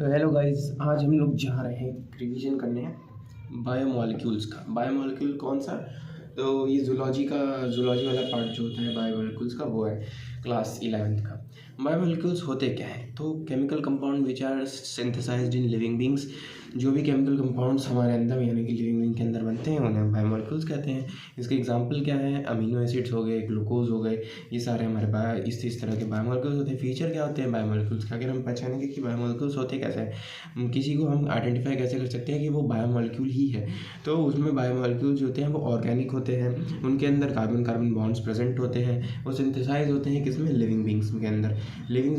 तो hello guys, आज हम लोग जा रहे हैं रिवीजन करने हैं बायोमोलिक्यूल्स का। बायोमोलिक्यूल कौन सा? तो ये जूलॉजी वाला पार्ट जो होता है बायोमोलिक्यूल्स का, वो है क्लास 11th का। बायोमोलिक्यूल्स होते क्या हैं? तो chemical compound which are synthesised in living beings. जो भी केमिकल कंपाउंड्स हमारे अंदर यानी कि लिविंग बींग के अंदर बनते हैं उन्हें हम बायोमोलिक्यूल्स कहते हैं। इसके एग्जांपल क्या है? अमीनो एसिड्स हो गए, ग्लूकोज हो गए, ये सारे हमारे इस तरह के बायोमोलिक्यूल्स होते हैं। फीचर क्या होते हैं बायोमोलिक्यूल्स का? अगर हम पहचानेंगे कि बायोमोलिक्यूल्स होते कैसे हैं, किसी को हम आइडेंटिफाई कैसे कर सकते हैं कि वो बायोमोलिक्यूल ही है। तो उसमें बायोमोलिक्यूल्स जो होते हैं वो ऑर्गेनिक होते हैं, उनके अंदर कार्बन कार्बन बॉन्ड्स प्रेजेंट होते हैं, वो सिंथेसाइज होते हैं किसमें? लिविंग बींग्स के अंदर। लिविंग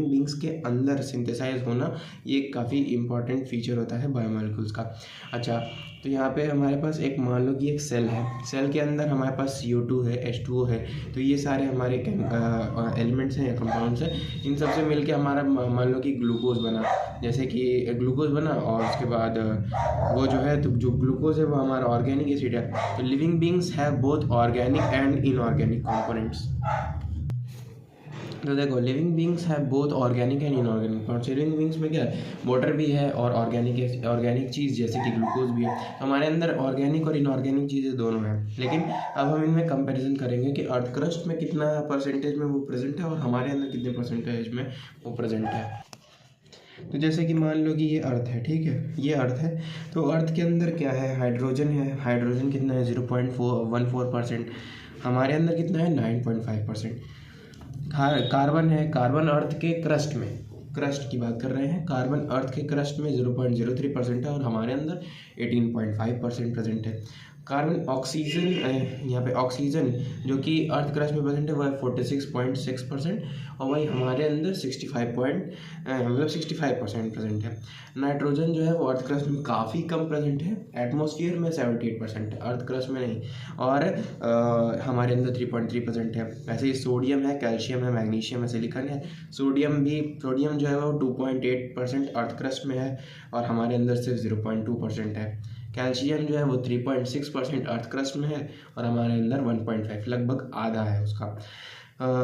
बींग्स के अंदर सिंथेसाइज होना ये काफ़ी इंपॉर्टेंट फीचर होता है बायोमोलिक्यूल्स का। अच्छा, तो यहाँ पे हमारे पास एक मान लो कि एक सेल है, सेल के अंदर हमारे पास CO2 है, H2O है। तो ये सारे हमारे एलिमेंट्स हैं या कंपाउंड्स हैं। इन सबसे मिलके हमारा मान लो कि ग्लूकोज बना, जैसे कि ग्लूकोज बना और उसके बाद वो जो है, तो जो ग्लूकोज है वो हमारा ऑर्गेनिक एसिड है। तो living beings have both organic and inorganic components. तो देखो, living beings have both organic and inorganic parts. Living beings में क्या है? वाटर भी है और ऑर्गेनिक चीज़ जैसे कि ग्लूकोज भी है। तो हमारे अंदर ऑर्गेनिक और इनऑर्गेनिक चीज़ें दोनों हैं। लेकिन अब हम इनमें कंपैरिजन करेंगे कि अर्थ क्रस्ट में कितना परसेंटेज में वो प्रेजेंट है और हमारे अंदर कितने परसेंटेज में वो प्रेजेंट है। तो जैसे कि मान लो कि ये अर्थ है, ठीक है, ये अर्थ है। तो अर्थ के अंदर क्या है? हाइड्रोजन है। हाइड्रोजन कितना है? 0.14%। हमारे अंदर कितना है? 9.5%। कार्बन है। कार्बन अर्थ के क्रस्ट की बात कर रहे हैं। कार्बन अर्थ के क्रस्ट में 0.03% है और हमारे अंदर 18.5% प्रेजेंट है। कार्बन ऑक्सीजन, यहाँ पे ऑक्सीजन जो कि अर्थ क्रस्ट में प्रेजेंट है वह 46.6% और वही हमारे अंदर 65% प्रेजेंट है। नाइट्रोजन जो है वो अर्थ क्रस्ट में काफ़ी कम प्रेजेंट है, एटमॉस्फेयर में 78% है, अर्थ क्रस्ट में नहीं। और हमारे अंदर 3.3% है। ऐसे ही सोडियम है, कैल्शियम है, मैग्नीशियम है, सिलिकॉन है। सोडियम जो है वो 2.8% अर्थ क्रस्ट में है और हमारे अंदर सिर्फ 0.2% है। कैल्शियम जो है वो 3.6% अर्थ क्रस्ट में है और हमारे अंदर 1.5, लगभग आधा है उसका।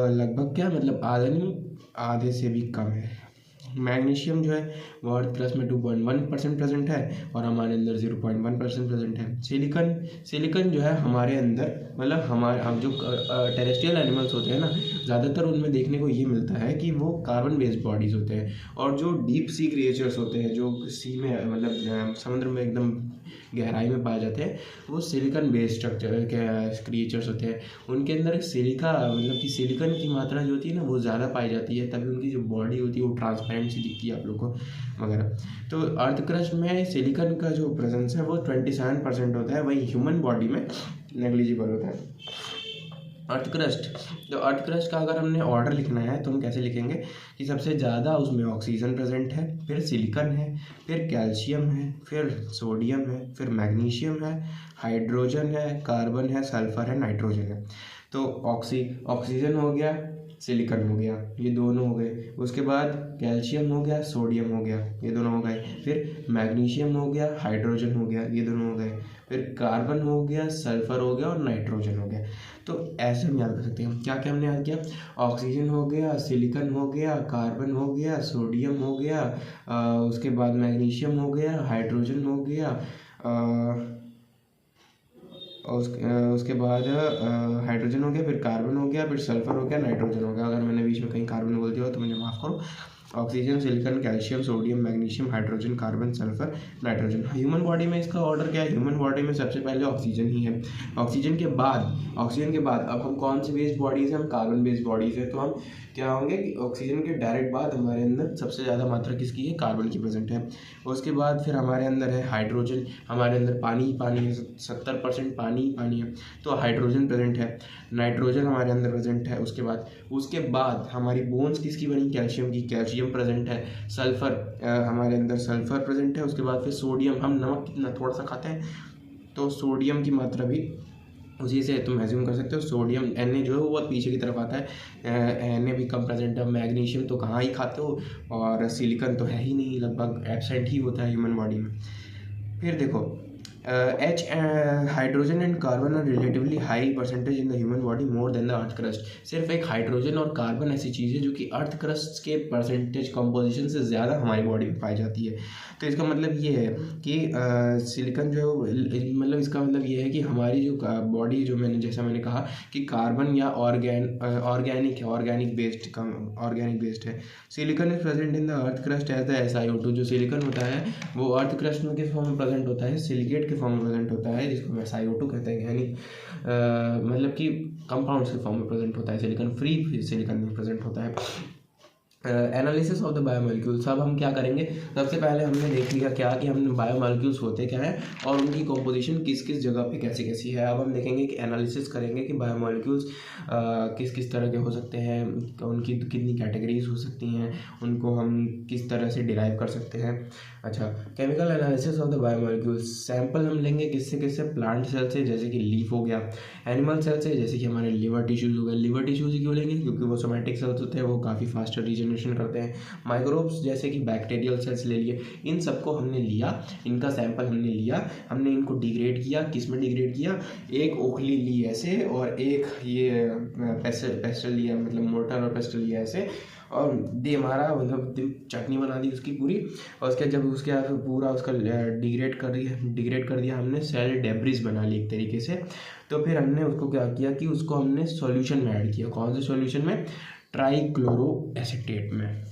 लगभग क्या मतलब, आधा नहीं, आधे से भी कम है। मैग्नीशियम जो है वो अर्थ क्रस्ट में 2.1% प्रेजेंट है और हमारे अंदर 0.1% प्रेजेंट है। सिलिकॉन जो है हमारे अंदर, मतलब हम जो टेरेस्ट्रियल एनिमल्स होते हैं ना, ज़्यादातर उनमें देखने को ये मिलता है कि वो कार्बन बेस्ड बॉडीज़ होते हैं। और जो डीप सी क्रिएचर्स होते हैं, जो सी में मतलब समुद्र में एकदम गहराई में पाए जाते हैं, वो सिलिकॉन बेस्ड स्ट्रक्चर क्रिएचर्स होते हैं। उनके अंदर सिलिका मतलब कि सिलिकॉन की मात्रा जो होती है ना वो ज़्यादा पाई जाती है, तभी उनकी जो बॉडी होती है वो ट्रांसपेरेंट सी दिखती है आप लोग को वगैरह। तो अर्थ क्रस्ट में सिलिकॉन का जो प्रेजेंस है वो 27% होता है, वही ह्यूमन बॉडी में नेग्लिजिबल होता है। अर्थ क्रस्ट, तो अर्थ क्रस्ट का अगर हमने ऑर्डर लिखना है तो हम कैसे लिखेंगे कि सबसे ज़्यादा उसमें ऑक्सीजन प्रेजेंट है, फिर सिलिकॉन है, फिर कैल्शियम है, फिर सोडियम है, फिर मैग्नीशियम है, हाइड्रोजन है, कार्बन है, सल्फर है, नाइट्रोजन है। तो ऑक्सीजन हो गया, सिलिकॉन हो गया, ये दोनों हो गए। उसके बाद कैल्शियम हो गया, सोडियम हो गया, ये दोनों हो गए। फिर मैग्नीशियम हो गया, हाइड्रोजन हो गया, ये दोनों हो गए। फिर कार्बन हो गया, सल्फर हो गया और नाइट्रोजन हो गया। तो ऐसे हम याद कर सकते हैं। क्या क्या हमने याद किया? ऑक्सीजन हो गया, सिलिकॉन हो गया, कार्बन हो गया, सोडियम हो गया, उसके बाद मैग्नीशियम हो गया, हाइड्रोजन हो गया, और उसके बाद हाइड्रोजन हो गया, फिर कार्बन हो गया, फिर सल्फर हो गया, नाइट्रोजन हो गया। अगर मैंने बीच में कहीं कार्बन बोल दिया हो तो मुझे माफ़ करो। Oxygen, silicon, calcium, sodium, magnesium, hydrogen, carbon, sulphur, nitrogen. Human body में इसका ऑर्डर क्या है? ह्यूमन बॉडी में सबसे पहले ऑक्सीजन ही है। ऑक्सीजन के बाद अब हम कौन सी बेस्ड बॉडीज़ हैं? हम कार्बन बेस्ड बॉडीज़ हैं। तो हम क्या होंगे कि ऑक्सीजन के डायरेक्ट बाद हमारे अंदर सबसे ज़्यादा मात्रा किसकी है? कार्बन की प्रेजेंट है। उसके बाद फिर हमारे अंदर है हाइड्रोजन। हमारे अंदर पानी है, 70% पानी है, तो हाइड्रोजन प्रेजेंट है। नाइट्रोजन हमारे अंदर प्रेजेंट है। उसके बाद हमारी बोन्स किसकी बनी? कैल्शियम की, कैल्शियम प्रेजेंट है। सल्फर, हमारे अंदर सल्फर प्रेजेंट है। उसके बाद फिर सोडियम, हम नमक कितना थोड़ा सा खाते हैं तो सोडियम की मात्रा भी उसी से तुम एज्यूम कर सकते हो। सोडियम Na जो है वो बहुत पीछे की तरफ आता है, Na भी कम प्रेजेंट है। मैग्नीशियम तो कहाँ ही खाते हो, और सिलिकॉन तो है ही नहीं, लगभग एब्सेंट ही होता है ह्यूमन बॉडी में। फिर देखो H hydrogen and carbon are relatively high percentage in the human body more than the earth crust. सिर्फ एक हाइड्रोजन और कार्बन ऐसी चीज़ है जो कि अर्थ क्रस्ट के परसेंटेज कंपोजिशन से ज़्यादा हमारी बॉडी में पाई जाती है। तो इसका मतलब ये है कि सिलिकॉन जो मतलब इसका मतलब ये है कि हमारी जो बॉडी जो मैंने कहा कि कार्बन या ऑर्गेनिक बेस्ड है। Silicon is present in the earth crust as the SiO2। जो सिलिकॉन होता है वो अर्थ क्रस्ट में किस फॉर्म में प्रेजेंट होता है, सिलिकेट के फॉर्म में प्रेजेंट होता है, जिसको हम SiO2 कहते हैं, यानी मतलब कि कंपाउंड्स के फॉर्म में प्रेजेंट होता है। सिलिकॉन फ्री सिलिकॉन में प्रेजेंट होता है। Analysis of the biomolecules. अब हम क्या करेंगे, सबसे पहले हमने देख लिया क्या कि हमने बायोमोलिक्यूल्स होते क्या है और उनकी कॉम्पोजिशन किस किस जगह पे कैसी कैसी है। अब हम देखेंगे कि एनालिसिस करेंगे कि बायोमोलिक्यूल्स किस किस तरह के हो सकते हैं, उनकी कितनी कैटेगरीज हो सकती हैं, उनको हम किस तरह से डिराइव कर सकते हैं। अच्छा, chemical analysis of the biomolecules. Sample हम लेंगे किससे, प्लांट सेल से जैसे कि लीफ हो गया, एनिमल सेल से जैसे कि हमारे लिवर टिश्यूज़ हो गए। लिवर टिश्यूज़ क्यों लेंगे, क्योंकि वो सोमैटिक सेल्स होते हैं, वो काफ़ी फास्टर रीजनरेशन करते हैं। माइक्रोब्स जैसे कि बैक्टीरियल सेल्स ले लिए, इन सबको हमने लिया, इनका सैंपल हमने लिया, हमने इनको डिग्रेड किया। किस में डिग्रेड किया, एक ओखली ली ऐसे और एक ये पेस्टल लिया, मतलब मोर्टार और पेस्टल लिया ऐसे, और दे मारा, मतलब चटनी बना दी उसकी पूरी। और उसके जब उसके बाद पूरा उसका डिग्रेड कर दिया हमने, सेल डेब्रिस बना ली एक तरीके से। तो फिर हमने उसको क्या किया कि उसको हमने सॉल्यूशन में ऐड किया। कौन से सॉल्यूशन में, ट्राइक्लोरो एसीटेट में।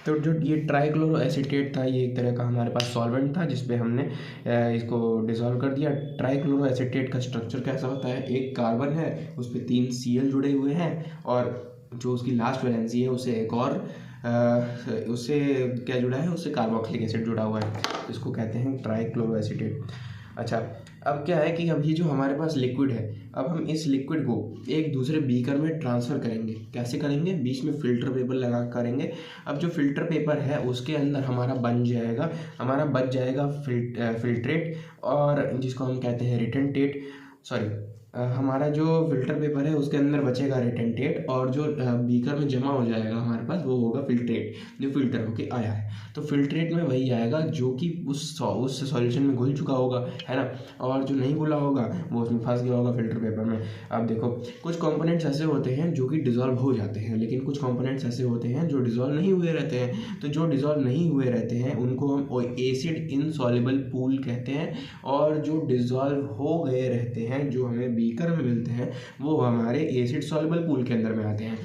तो जो ये ट्राइक्लोरो एसीटेट था, ये एक तरह का हमारे पास सॉल्वेंट था जिसपे हमने इसको डिसॉल्व कर दिया। ट्राइक्लोरो एसीटेट का स्ट्रक्चर कैसा होता है, एक कार्बन है, उस पर 3 Cl जुड़े हुए हैं, और जो उसकी लास्ट वैलेंसी है उसे एक और उससे क्या जुड़ा है, उससे कार्बोक्सिलिक एसिड जुड़ा हुआ है, इसको कहते हैं ट्राइक्लोरो एसीटेट। अच्छा, अब क्या है कि अभी जो हमारे पास लिक्विड है, अब हम इस लिक्विड को एक दूसरे बीकर में ट्रांसफ़र करेंगे। कैसे करेंगे, बीच में फ़िल्टर पेपर लगा करेंगे। अब जो फ़िल्टर पेपर है उसके अंदर हमारा बच जाएगा फिल्ट्रेट, और जिसको हम कहते हैं रिटेंटेट। हमारा जो फिल्टर पेपर है उसके अंदर बचेगा रिटेंटेट, और जो बीकर में जमा हो जाएगा हमारे पास वो होगा फिल्ट्रेट, जो फिल्टर होके आया है। तो फिल्ट्रेट में वही आएगा जो कि उस सॉल्यूशन में घुल चुका होगा, है ना, और जो नहीं घुला होगा वो उसमें फंस गया होगा फिल्टर पेपर में। अब देखो, कुछ कंपोनेंट्स ऐसे होते हैं जो कि डिज़ोल्व हो जाते हैं, लेकिन कुछ कंपोनेंट्स ऐसे होते हैं जो डिज़ोल्व नहीं हुए रहते हैं। तो जो डिज़ोल्व नहीं हुए रहते हैं उनको हम एसिड इनसॉल्युबल पूल कहते हैं, और जो डिज़ोल्व हो गए रहते हैं, जो हमें बीकर में मिलते हैं, वो हमारे एसिड सॉल्युबल पूल के अंदर में आते हैं।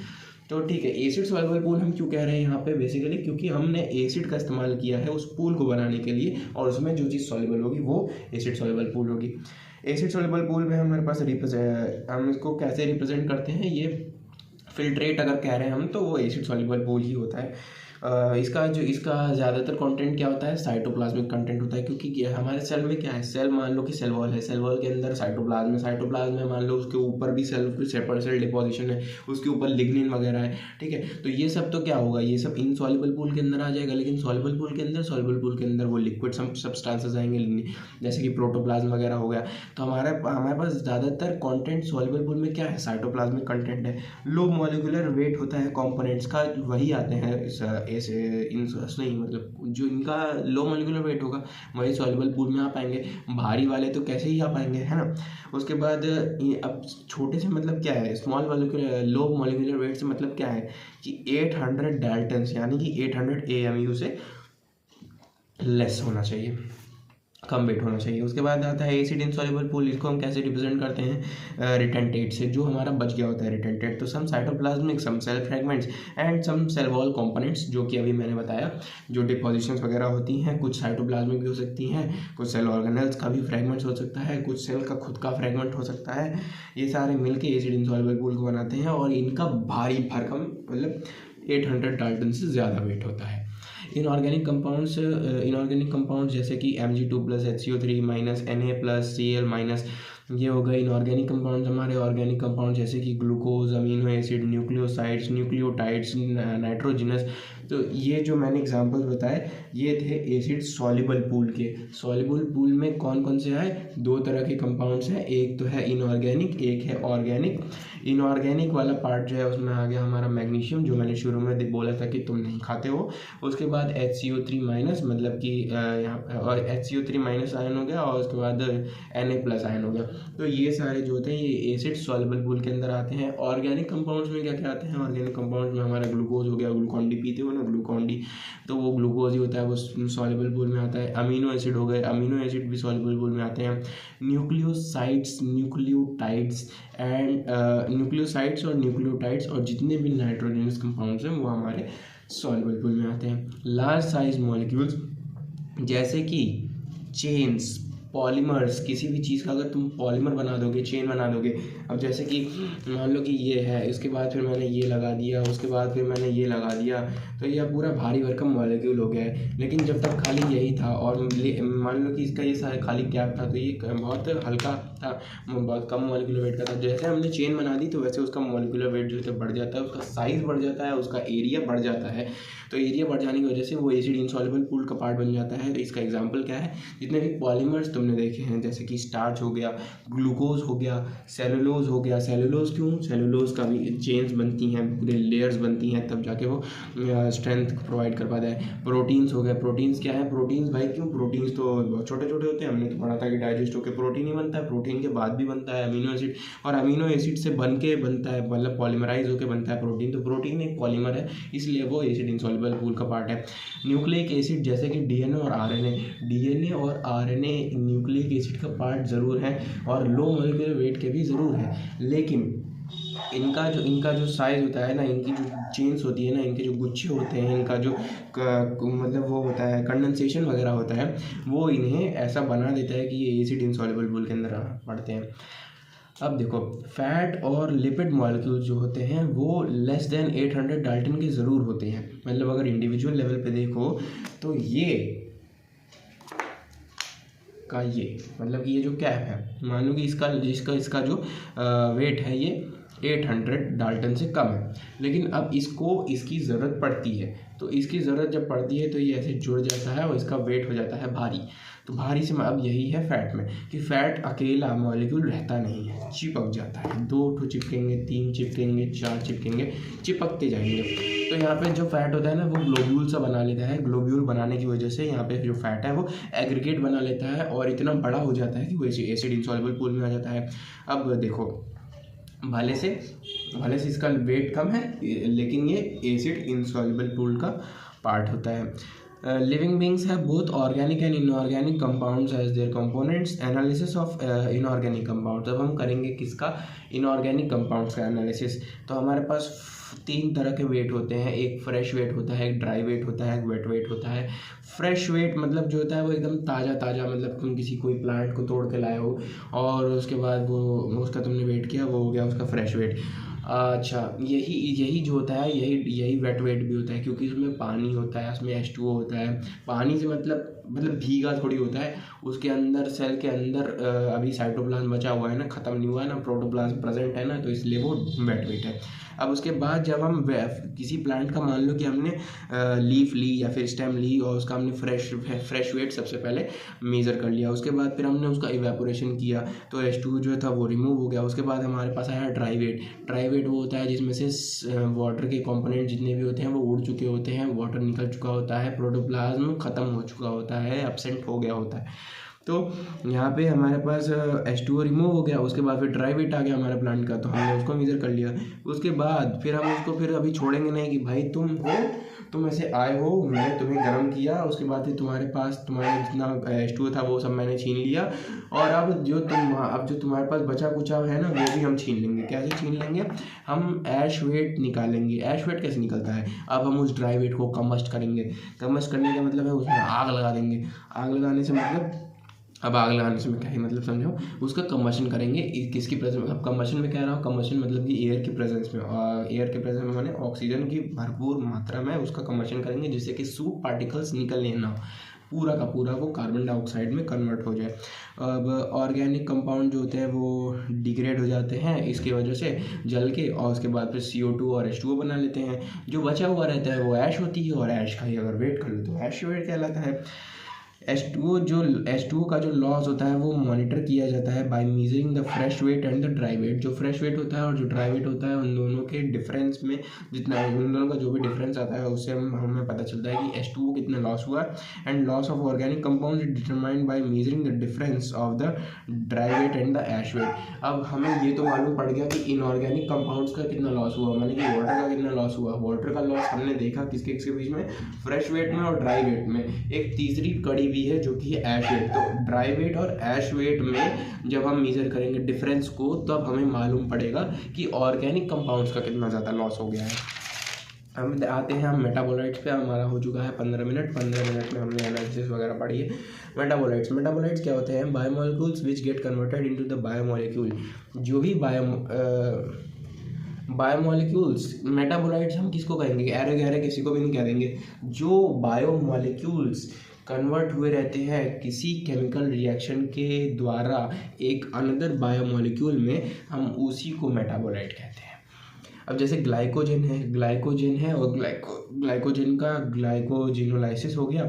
तो ठीक है, एसिड सॉल्युबल पूल हम क्यों कह रहे हैं यहाँ पे, बेसिकली क्योंकि हमने एसिड का इस्तेमाल किया है उस पूल को बनाने के लिए, और उसमें जो चीज़ सॉल्युबल होगी वो एसिड सॉल्युबल पूल होगी। एसिड सॉल्युबल पूल में हमारे पास हम इसको कैसे रिप्रेजेंट करते हैं, ये फिल्ट्रेट अगर कह रहे हैं हम तो वो एसिड सॉल्युबल पूल ही होता है। इसका ज़्यादातर कंटेंट क्या होता है, साइटोप्लाज्मिक कंटेंट होता है, क्योंकि हमारे सेल में क्या है, सेल मान लो कि सेल वॉल है, सेल वॉल के अंदर साइटोप्लाज्म है, मान लो उसके ऊपर भी सेल डिपोजिशन है, उसके ऊपर लिग्निन वगैरह है, ठीक है। तो ये सब तो क्या होगा, ये सब इनसॉल्युबल पूल के अंदर आ जाएगा, लेकिन सॉल्युबल पूल के अंदर वो लिक्विड सब्सटेंसेस आएंगे, जैसे कि प्रोटोप्लाज्म वगैरह हो गया। तो हमारे पास ज़्यादातर कंटेंट सॉल्युबल पूल में क्या है, साइटोप्लाज्मिक कंटेंट है। लो मॉलिक्यूलर वेट होता है कंपोनेंट्स का, वही आते हैं नहीं, मतलब जो इनका लो मॉलिक्यूलर वेट होगा वही सॉल्युबल पूल में आ पाएंगे, भारी वाले तो कैसे ही आ पाएंगे, है ना। उसके बाद अब छोटे से मतलब क्या है, लो मॉलिक्यूलर वेट से मतलब क्या है कि 800 डाल्टन्स यानी कि 800 AMU से लेस होना चाहिए, कम वेट होना चाहिए। उसके बाद आता है एसिड इनसॉल्युबल पूल, इसको हम कैसे रिप्रेजेंट करते हैं, रिटेंटेट से, जो हमारा बच गया होता है रिटेंटेट। तो some cytoplasmic, some cell fragments and some cell wall components, जो कि अभी मैंने बताया, जो डिपोजिशंस वगैरह होती हैं, कुछ साइटोप्लाज्मिक भी हो सकती हैं, कुछ सेल ऑर्गेनेल्स का भी फ्रेगमेंट्स हो सकता है, कुछ सेल का खुद का फ्रेगमेंट हो सकता है। ये सारे मिलके एसिड इनसॉल्युबल पूल को बनाते हैं, और इनका भारी भरकम मतलब 800 डाल्टन से ज़्यादा वेट होता है। इनऑर्गेनिक कंपाउंड्स जैसे कि Mg2+ HCO3- Na+ Cl-, ये हो गए इनऑर्गेनिक कंपाउंड्स। हमारे ऑर्गेनिक कंपाउंड जैसे कि glucose, amino acid, nucleosides, nucleotides, nitrogenous तो ये जो मैंने एग्जांपल्स बताए ये थे एसिड सॉल्युबल पूल के। सॉल्युबल पूल में कौन कौन से है, दो तरह के कंपाउंड्स हैं, एक तो है इनऑर्गेनिक, एक है ऑर्गेनिक। इनऑर्गेनिक वाला पार्ट जो है उसमें आ गया हमारा मैग्नीशियम, जो मैंने शुरू में बोला था कि तुम नहीं खाते हो। उसके बाद HCO3- मतलब कि यहाँ और HCO3- आयन हो गया, और उसके बाद Na+ आयन हो गया। तो ये सारे जो होते हैं ये एसिड सॉल्युबल पूल के अंदर आते हैं। ऑर्गेनिक कंपाउंड्स में क्या क्या आते हैं, ऑर्गेनिक कंपाउंड्स में हमारा ग्लूकोज हो गया, ग्लूकॉन डी पीते हो ना, ग्लूकॉन डी, तो वो ग्लूकोज ही होता है, वो सॉल्युबल पूल में आता है। अमीनो एसिड हो गए, अमीनो एसिड भी सॉल्युबल पूल में आते हैं। न्यूक्लियोसाइड्स, न्यूक्लियोटाइड्स एंड न्यूक्लियोसाइड्स और न्यूक्लियोटाइड्स और जितने भी नाइट्रोजनस कंपाउंड्स हैं वो हमारे सॉल्युबल पूल में आते हैं। लार्ज साइज मॉलिक्यूल्स जैसे कि चेन्स, पॉलीमर्स, किसी भी चीज़ का अगर तुम पॉलीमर बना दोगे, चेन बना दोगे, अब जैसे कि मान लो कि ये है, इसके बाद फिर मैंने ये लगा दिया, उसके बाद फिर मैंने ये लगा दिया, तो ये पूरा भारी भरकम मॉलिक्यूल हो गया है। लेकिन जब तक खाली यही था और मान लो कि इसका ये सारा खाली गैप था, तो ये बहुत हल्का था, बहुत कम मॉलिक्यूलर वेट का था। जैसे हमने चेन बना दी तो वैसे उसका मॉलिक्यूलर वेट जो है बढ़ जाता है, उसका साइज़ बढ़ जाता है, उसका एरिया बढ़ जाता है। तो एरिया बढ़ जाने की वजह से वो एसिड इनसॉल्युबल पूल का पार्ट बन जाता है। तो इसका एग्जांपल क्या है, जितने भी पॉलीमर्स तुमने देखे हैं, जैसे कि स्टार्च हो गया, ग्लूकोज हो गया, सेलुलोज हो गया। सेलुलोज क्यों, सेलुलोज का भी चेन्स बनती हैं, पूरे लेयर्स बनती हैं, तब जाके वो स्ट्रेंथ प्रोवाइड कर पाता है। प्रोटीन्स हो गया, प्रोटीन्स क्या है, प्रोटीन्स भाई क्यों, प्रोटीन्स तो बहुत छोटे छोटे होते हैं, हमने तो पढ़ा था कि डाइजेस्ट होकर प्रोटीन ही बनता है, प्रोटीन के बाद भी बनता है अमीनो एसिड, और अमीनो एसिड से बन के बनता है, मतलब पॉलीमराइज होकर बनता है प्रोटीन। तो प्रोटीन एक पॉलीमर है, इसलिए वो एसिड इनसॉल्युबल पूल का पार्ट है। न्यूक्लिक एसिड जैसे कि डीएनए और आरएनए, डीएनए और आरएनए न्यूक्लिक एसिड का पार्ट ज़रूर है और लो मॉलिक्यूलर वेट के भी ज़रूर है, लेकिन इनका जो साइज़ होता है ना, इनकी जो चेन्स होती है ना, इनके जो गुच्छे होते हैं, इनका जो मतलब वो होता है कंडेंसेशन वगैरह होता है, वो इन्हें ऐसा बना देता है कि ये एसिड इनसॉल्युबल पूल के अंदर पड़ते हैं। अब देखो, फैट और लिपिड मॉलिक्यूल जो होते हैं वो लेस देन 800 डाल्टन के ज़रूर होते हैं। मतलब अगर इंडिविजुअल लेवल पे देखो तो ये मतलब कि ये जो कैप है, मान लो कि इसका जो वेट है ये 800 डाल्टन से कम है, लेकिन अब इसकी ज़रूरत पड़ती है, तो इसकी ज़रूरत जब पड़ती है तो ये ऐसे जुड़ जाता है और इसका वेट हो जाता है भारी। तो भारी से अब यही है फैट में कि फैट अकेला मॉलिक्यूल रहता नहीं है, चिपक जाता है, 2 चिपकेंगे, 3 चिपकेंगे, 4 चिपकेंगे, चिपकते जाएंगे। तो यहाँ पे जो फैट होता है ना वो ग्लोब्यूल सा बना लेता है, ग्लोब्यूल बनाने की वजह से यहाँ पे जो फैट है वो एग्रीगेट बना लेता है और इतना बड़ा हो जाता है कि वो एसिड इनसॉल्युबल पूल में आ जाता है। अब देखो, भले से इसका वेट कम है, लेकिन ये एसिड इनसॉल्युबल पूल का पार्ट होता है। Living beings have both organic and inorganic compounds as their components. Analysis of inorganic compounds, अब हम करेंगे किसका, इनऑर्गेनिक कंपाउंड्स का एनालिसिस। तो हमारे पास 3 तरह के वेट होते हैं, एक फ्रेश वेट होता है, एक ड्राई वेट होता है, एक वेट वेट होता है। फ्रेश वेट मतलब जो होता है वो एकदम ताज़ा, मतलब तुम कोई प्लांट को तोड़ के लाए हो और उसके बाद वो उसका तुमने वेट किया, वो हो गया उसका फ्रेश वेट। अच्छा, यही जो होता है यही वेट वेट भी होता है, क्योंकि उसमें पानी होता है, उसमें H2O होता है। पानी से मतलब भीगा थोड़ी होता है, उसके अंदर सेल के अंदर अभी साइटोप्लाज्म बचा हुआ है ना, ख़त्म नहीं हुआ है ना, प्रोटोप्लाज्म प्रेजेंट है ना, तो इसलिए वो वेट वेट है। अब उसके बाद जब हम किसी प्लांट का मान लो कि हमने लीफ ली या फिर स्टेम ली और उसका हमने फ्रेश वेट सबसे पहले मेज़र कर लिया, उसके बाद फिर हमने उसका इवेपोरेशन किया तो H2 जो था वो रिमूव हो गया। उसके बाद हमारे पास आया ड्राई वेट वो होता है जिसमें से वाटर के कंपोनेंट जितने भी होते हैं वो उड़ चुके होते हैं, वाटर निकल चुका होता है, प्रोटोप्लाज्म ख़त्म हो चुका होता है, एब्सेंट हो गया होता है। तो यहाँ पे हमारे पास H2O रिमूव हो गया, उसके बाद फिर ड्राई वेट आ गया हमारे प्लांट का, तो हमने उसको मेज़र कर लिया। उसके बाद फिर हम उसको फिर अभी छोड़ेंगे नहीं कि भाई तुम ऐसे आए हो, मैंने तुम्हें गर्म किया, उसके बाद फिर तुम्हारे जितना H2O था वो सब मैंने छीन लिया, और अब जो तुम्हारे पास बचा कुचा है ना वो भी हम छीन लेंगे। कैसे छीन लेंगे, हम ऐश वेट निकालेंगे। ऐश वेट कैसे निकलता है, अब हम उस ड्राई वेट को कम्बस्ट करेंगे। कम्बस्ट करने का मतलब है उसमें आग लगा देंगे। आग लगाने से मतलब, अब आग लगाने से मैं क्या ही मतलब समझो, उसका कम्बशन करेंगे। किसकी प्रेजेंस में, अब कम्बशन में कह रहा हूँ, कम्बशन मतलब कि एयर की प्रेजेंस में, एयर के प्रेजेंस में माने ऑक्सीजन की भरपूर मात्रा में उसका कम्बशन करेंगे जिससे कि सूट पार्टिकल्स निकलने ना, पूरा का पूरा वो कार्बन डाइऑक्साइड में कन्वर्ट हो जाए। अब ऑर्गेनिक कंपाउंड जो होते हैं वो डिग्रेड हो जाते हैं इसकी वजह से जल के, और उसके बाद फिर CO2 और H2O बना लेते हैं। जो बचा हुआ रहता है वो ऐश होती है, और ऐश का ही अगर वेट कर लो तो ऐश वेट कहलाता है। H2O का जो लॉस होता है वो मॉनिटर किया जाता है by measuring the fresh weight and the dry weight. जो फ्रेश वेट होता है और जो ड्राई वेट होता है उन दोनों के डिफरेंस में, जितना उन दोनों का जो भी डिफरेंस आता है उससे हमें पता चलता है कि H2O कितना लॉस हुआ। And loss of organic compound is determined by measuring the difference of the dry weight and the ash weight. अब हमें ये तो मालूम पड़ गया कि इनऑर्गेनिक कंपाउंड्स का कितना लॉस हुआ, माने कि वाटर का कितना लॉस हुआ। वाटर का लॉस हमने देखा किसके किसके बीच में, फ्रेश वेट में और ड्राई वेट में। एक तीसरी कड़ी भी है जो कि ऐश वेट। तो ड्राई वेट और ऐश वेट में जब हम मेजर करेंगे डिफरेंस को, तब हमें मालूम पड़ेगा कि ऑर्गेनिक कंपाउंड्स का कितना ज़्यादा लॉस हो गया है। हम आते हैं हम मेटाबोलाइट्स पे। हमारा हो चुका है 15 मिनट में हमने एनालिसिस वगैरह पढ़ी है। मेटाबोलाइट्स क्या होते हैं? Biomolecules which get converted into the biomolecule. जो भी बायोमोलिक्यूल्स, मेटाबोलाइट्स हम किसको कहेंगे? ऐरे गहरे किसी को भी नहीं कह देंगे। जो बायोमोलिक्यूल्स कन्वर्ट हुए रहते हैं किसी केमिकल रिएक्शन के द्वारा एक अनदर बायोमोलिक्यूल में, हम उसी को मेटाबोलाइट कहते हैं। अब जैसे ग्लाइकोजन है और ग्लाइकोजन का ग्लाइकोजिनोलाइसिस हो गया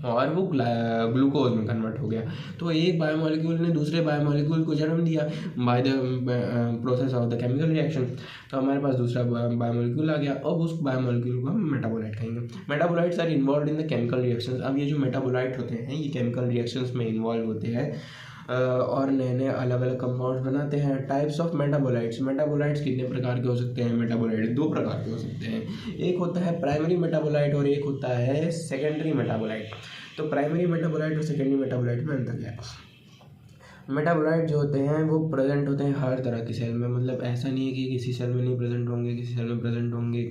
और वो ग्लूकोज में कन्वर्ट हो गया। तो एक बायोमोलिक्यूल ने दूसरे बायोमोलिक्यूल को जन्म दिया by the process of the chemical reaction. तो हमारे पास दूसरा बायोमोलिक्यूल आ गया, अब उस बायोमोलिक्यूल को हम मेटाबोलाइट कहेंगे। Metabolites are involve in the chemical reactions. अब ये जो मेटाबोलाइट होते हैं ये केमिकल रिएक्शंस में इन्वॉल्व होते हैं और नए नए अलग अलग कंपाउंड्स बनाते हैं। टाइप्स ऑफ मेटाबोलाइट्स कितने प्रकार के हो सकते हैं? मेटाबोलाइट 2 प्रकार के हो सकते हैं। एक होता है प्राइमरी मेटाबोलाइट और एक होता है सेकेंडरी मेटाबोलाइट। तो प्राइमरी मेटाबोलाइट और सेकेंडरी मेटाबोलाइट में अंतर क्या है? मेटाबोलाइट जो होते हैं वो प्रेजेंट होते हैं हर तरह की सेल में। मतलब ऐसा नहीं है कि किसी सेल में नहीं प्रेजेंट होंगे, किसी सेल में प्रेजेंट होंगे,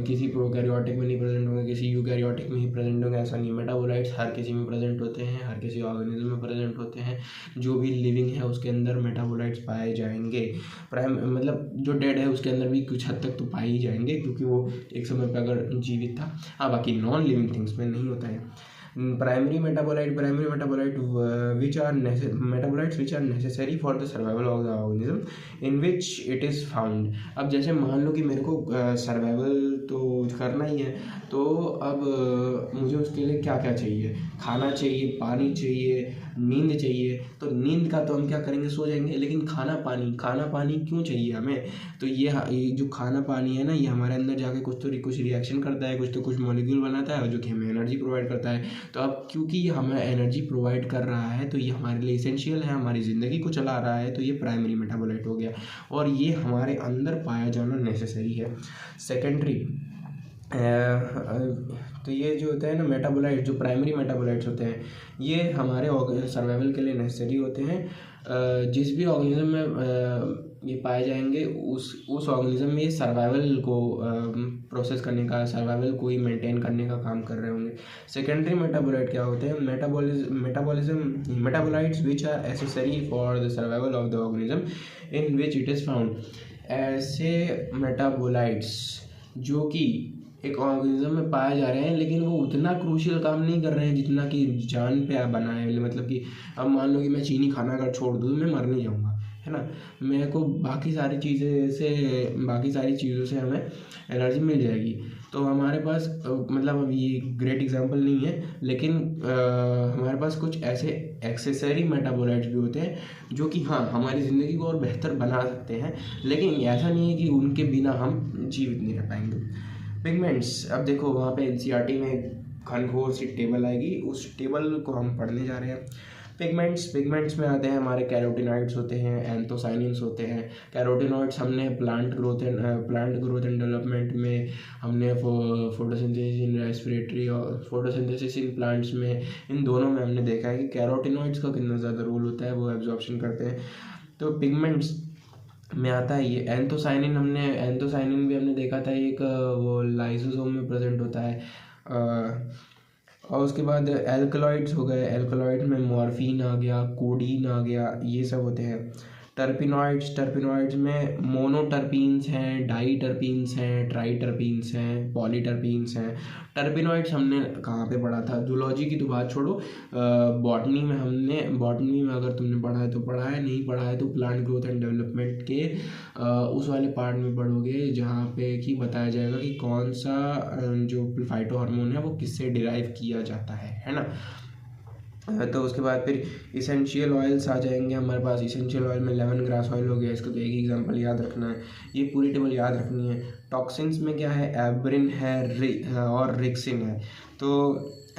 किसी प्रोकैरियोटिक में नहीं प्रेजेंट होंगे, किसी यूकैरियोटिक में ही प्रेजेंट होंगे, ऐसा नहीं। मेटाबोलाइट्स हर किसी में प्रेजेंट होते हैं, हर किसी ऑर्गेनिज्म में प्रेजेंट होते हैं। जो भी लिविंग है उसके अंदर मेटाबोलाइट्स पाए जाएंगे। मतलब जो डेड है उसके अंदर भी कुछ हद तक तो पाए ही जाएंगे, क्योंकि वो एक समय पर अगर जीवित था। हाँ, बाकी नॉन लिविंग थिंग्स में नहीं होता है। Primary metabolites which are necessary for the survival of the organism in which it is found। अब जैसे मान लो कि मेरे को सर्वाइवल तो करना ही है, तो अब मुझे उसके लिए क्या क्या चाहिए? खाना चाहिए, पानी चाहिए, नींद चाहिए। तो नींद का तो हम क्या करेंगे? सो जाएंगे। लेकिन खाना पानी क्यों चाहिए हमें? तो ये जो खाना पानी है ना, ये हमारे अंदर जाके कुछ रिएक्शन करता है, कुछ मॉलिक्यूल बनाता है जो कि हमें एनर्जी प्रोवाइड करता है। तो अब क्योंकि ये हमें एनर्जी प्रोवाइड कर रहा है तो ये हमारे लिए इसेंशियल है, हमारी ज़िंदगी को चला रहा है, तो ये प्राइमरी मेटाबोलाइट हो गया और ये हमारे अंदर पाया जाना नेसेसरी है। सेकेंडरी तो ये जो होता है ना मेटाबोलाइट, जो प्राइमरी मेटाबोलाइट्स होते हैं ये हमारे सर्वाइवल के लिए नेसेसरी होते हैं। जिस भी ऑर्गेनिज्म में ये पाए जाएंगे उस ऑर्गेनिज्म में सर्वाइवल को प्रोसेस करने का, सर्वाइवल को ही मेंटेन करने का काम कर रहे होंगे। सेकेंडरी मेटाबोलाइट क्या होते हैं? Metabolites which are accessory for the survival of the organism in which it is found. ऐसे मेटाबोलाइट्स जो कि एक ऑर्गेनिज्म में पाए जा रहे हैं लेकिन वो उतना क्रूशियल काम नहीं कर रहे हैं जितना कि जान पे बना है। मतलब कि अब मान लो कि मैं चीनी खाना अगर छोड़ दूँ मैं मर नहीं जाऊँगा, है ना। मेरे को बाकी सारी चीज़ों से हमें एनर्जी मिल जाएगी। तो हमारे पास मतलब अब ये ग्रेट एग्जांपल नहीं है, लेकिन हमारे पास कुछ ऐसे एक्सेसरी मेटाबोलाइट्स भी होते हैं जो कि हाँ हमारी ज़िंदगी को और बेहतर बना सकते हैं, लेकिन ऐसा नहीं है कि उनके बिना हम जीवित नहीं रह पाएंगे। पिगमेंट्स, अब देखो वहाँ पे NCERT में घनघोर सी टेबल आएगी, उस टेबल को हम पढ़ने जा रहे हैं। पिगमेंट्स में आते हैं हमारे कैरोटिनॉइड्स होते हैं, एंथोसाइनिन्स होते हैं। कैरोटिनॉइड्स हमने प्लांट ग्रोथ एंड डेवलपमेंट में, हमने फोटोसिंथेसिस इन रेस्पिरेटरी और फोटोसिंथेसिस इन प्लांट्स में, इन दोनों में हमने देखा है कि कैरोटिनॉइड्स का कितना ज़्यादा रोल होता है, वो एब्जॉर्प्शन करते हैं। तो पिगमेंट्स में आता है ये एंथोसाइनिन भी हमने देखा था, एक वो लाइसोसोम में प्रेजेंट होता है। और उसके बाद एल्कलॉइड्स हो गए, एल्कलॉइड में मॉर्फिन आ गया, कोडीन आ गया, ये सब होते हैं। टर्पिनॉइड्स में मोनोटर्पीन्स हैं, डाई टर्पीन्स हैं, ट्राई टर्पीन्स हैं, पॉलीटर्पीन्स हैं। टर्पिनॉइड्स हमने कहाँ पे पढ़ा था? जूलॉजी की तो बात छोड़ो, बॉटनी में अगर तुमने पढ़ा है तो पढ़ा है, नहीं पढ़ा है तो प्लांट ग्रोथ एंड डेवलपमेंट के उस वाले पार्ट में पढ़ोगे जहाँ पे कि बताया जाएगा कि कौन सा जो फाइटो हार्मोन है वो किससे डिराइव किया जाता है ना। तो उसके बाद फिर इसेंशियल ऑयल्स आ जाएंगे हमारे पास। इसेंशियल ऑयल में लेमन ग्रास ऑयल हो गया, इसको तो एक ही एग्जांपल याद रखना है, ये पूरी टेबल याद रखनी है। टॉक्सिन्स में क्या है? एब्रिन है और रिक्सिन है। तो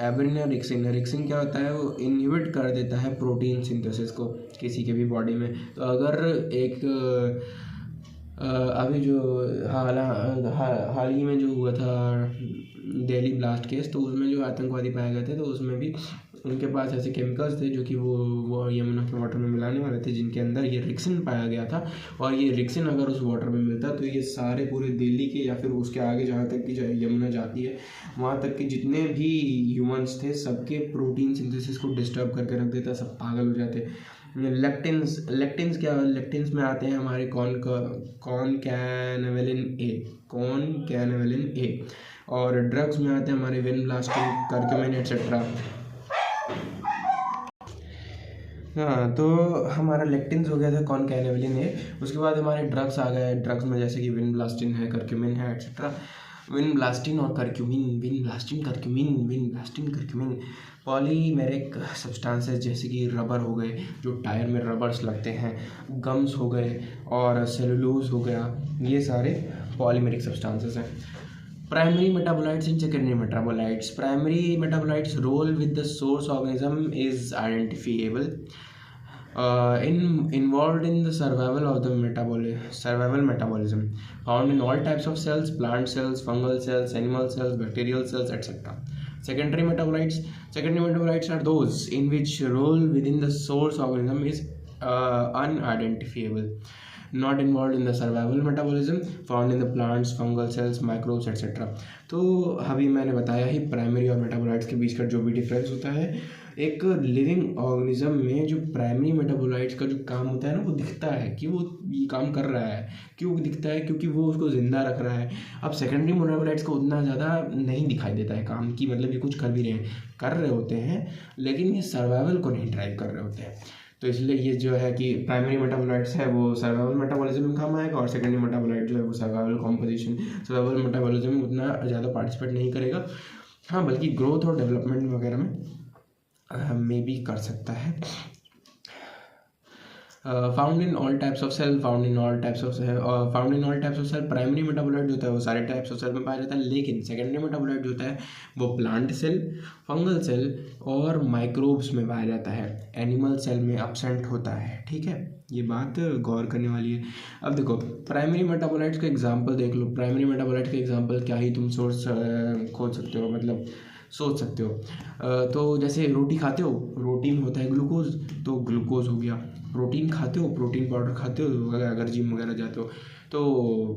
एब्रिन है, रिक्सिन क्या होता है? वो इनहिबिट कर देता है प्रोटीन सिंथेसिस को किसी के भी बॉडी में। तो अगर एक अभी जो हाल ही में जो हुआ था दिल्ली ब्लास्ट केस, तो उसमें जो आतंकवादी पाए गए थे, तो उसमें भी उनके पास ऐसे केमिकल्स थे जो कि वो यमुना के वाटर में मिलाने वाले थे, जिनके अंदर ये रिक्सिन पाया गया था। और ये रिक्सिन अगर उस वाटर में मिलता तो ये सारे पूरे दिल्ली के या फिर उसके आगे जहाँ तक कि यमुना जाती है वहाँ तक के जितने भी ह्यूमंस थे सबके प्रोटीन सिंथेसिस को डिस्टर्ब करके रख देता, सब पागल हो जाते। लेक्टिन्स क्या? लेक्टिन्स में आते हैं हमारे कॉनकैनावेलिन ए, और ड्रग्स में आते हैं हमारे विनब्लास्टिन, कर्क्यूमिन एटसेट्रा। हाँ, तो हमारा लेक्टिन्स हो गया था कॉनकैनावेलिन है। उसके बाद हमारे ड्रग्स आ गए। ड्रग्स में जैसे कि विनब्लास्टिन है, कर्क्यूमिन है एटसेट्रा। विनब्लास्टिन और कर्क्यूमिन पॉलीमेरिक सब्सटेंसेस जैसे कि रबर हो गए, जो टायर में रबर्स लगते हैं, गम्स हो गए और सेलुलोज हो गया, ये सारे पॉलीमेरिक सब्सटेंसेस हैं। Primary metabolites and secondary metabolites. Primary metabolites role with the source organism is identifiable. Involved in the survival of the metabolism, found in all types of cells, plant cells, fungal cells, animal cells, bacterial cells, etc. Secondary metabolites are those in which role within the source organism is unidentifiable, not involved in the survival metabolism, found in the plants, fungal cells, microbes, etc. तो अभी मैंने बताया ही primary और metabolites के बीच का जो भी difference होता है। एक लिविंग ऑर्गेनिज्म में जो प्राइमरी मेटाबोलाइट्स का जो काम होता है ना, वो दिखता है कि वो ये काम कर रहा है। क्यों दिखता है? क्योंकि वो उसको ज़िंदा रख रहा है। अब सेकेंडरी मेटाबोलाइट्स को उतना ज़्यादा नहीं दिखाई देता है काम की, मतलब ये कुछ कर रहे होते हैं लेकिन ये सर्वाइवल को नहीं ड्राइव कर रहे होते हैं। तो इसलिए ये जो है कि प्राइमरी मेटाबोलाइट्स है वो सर्वाइवल मेटाबॉलिज्म में काम आएगा, और सेकेंडरी मेटाबोलाइट जो है वो सर्वाइवल मेटाबॉलिज्म में उतना ज़्यादा पार्टिसिपेट नहीं करेगा। हाँ, बल्कि ग्रोथ और डेवलपमेंट वगैरह में भी कर सकता है। Found in all types of cell primary metabolite जो होता है वो सारे टाइप्स ऑफ सेल में पाया जाता है, लेकिन सेकेंडरी मेटाबोलाइट जो होता है वो प्लांट सेल, फंगल सेल और माइक्रोब्स में पाया जाता है। एनिमल सेल में एब्सेंट होता है। ठीक है, ये बात गौर करने वाली है। अब देखो प्राइमरी मेटाबोलाइट्स का एग्जांपल देख लो। प्राइमरी मेटाबोलाइट का एग्जांपल क्या ही तुम खोज सकते हो, मतलब सोच सकते हो। तो जैसे रोटी खाते हो, रोटी में होता है ग्लूकोज, तो ग्लूकोज हो गया। प्रोटीन खाते हो, प्रोटीन पाउडर खाते हो, अगर जिम वगैरह जाते हो तो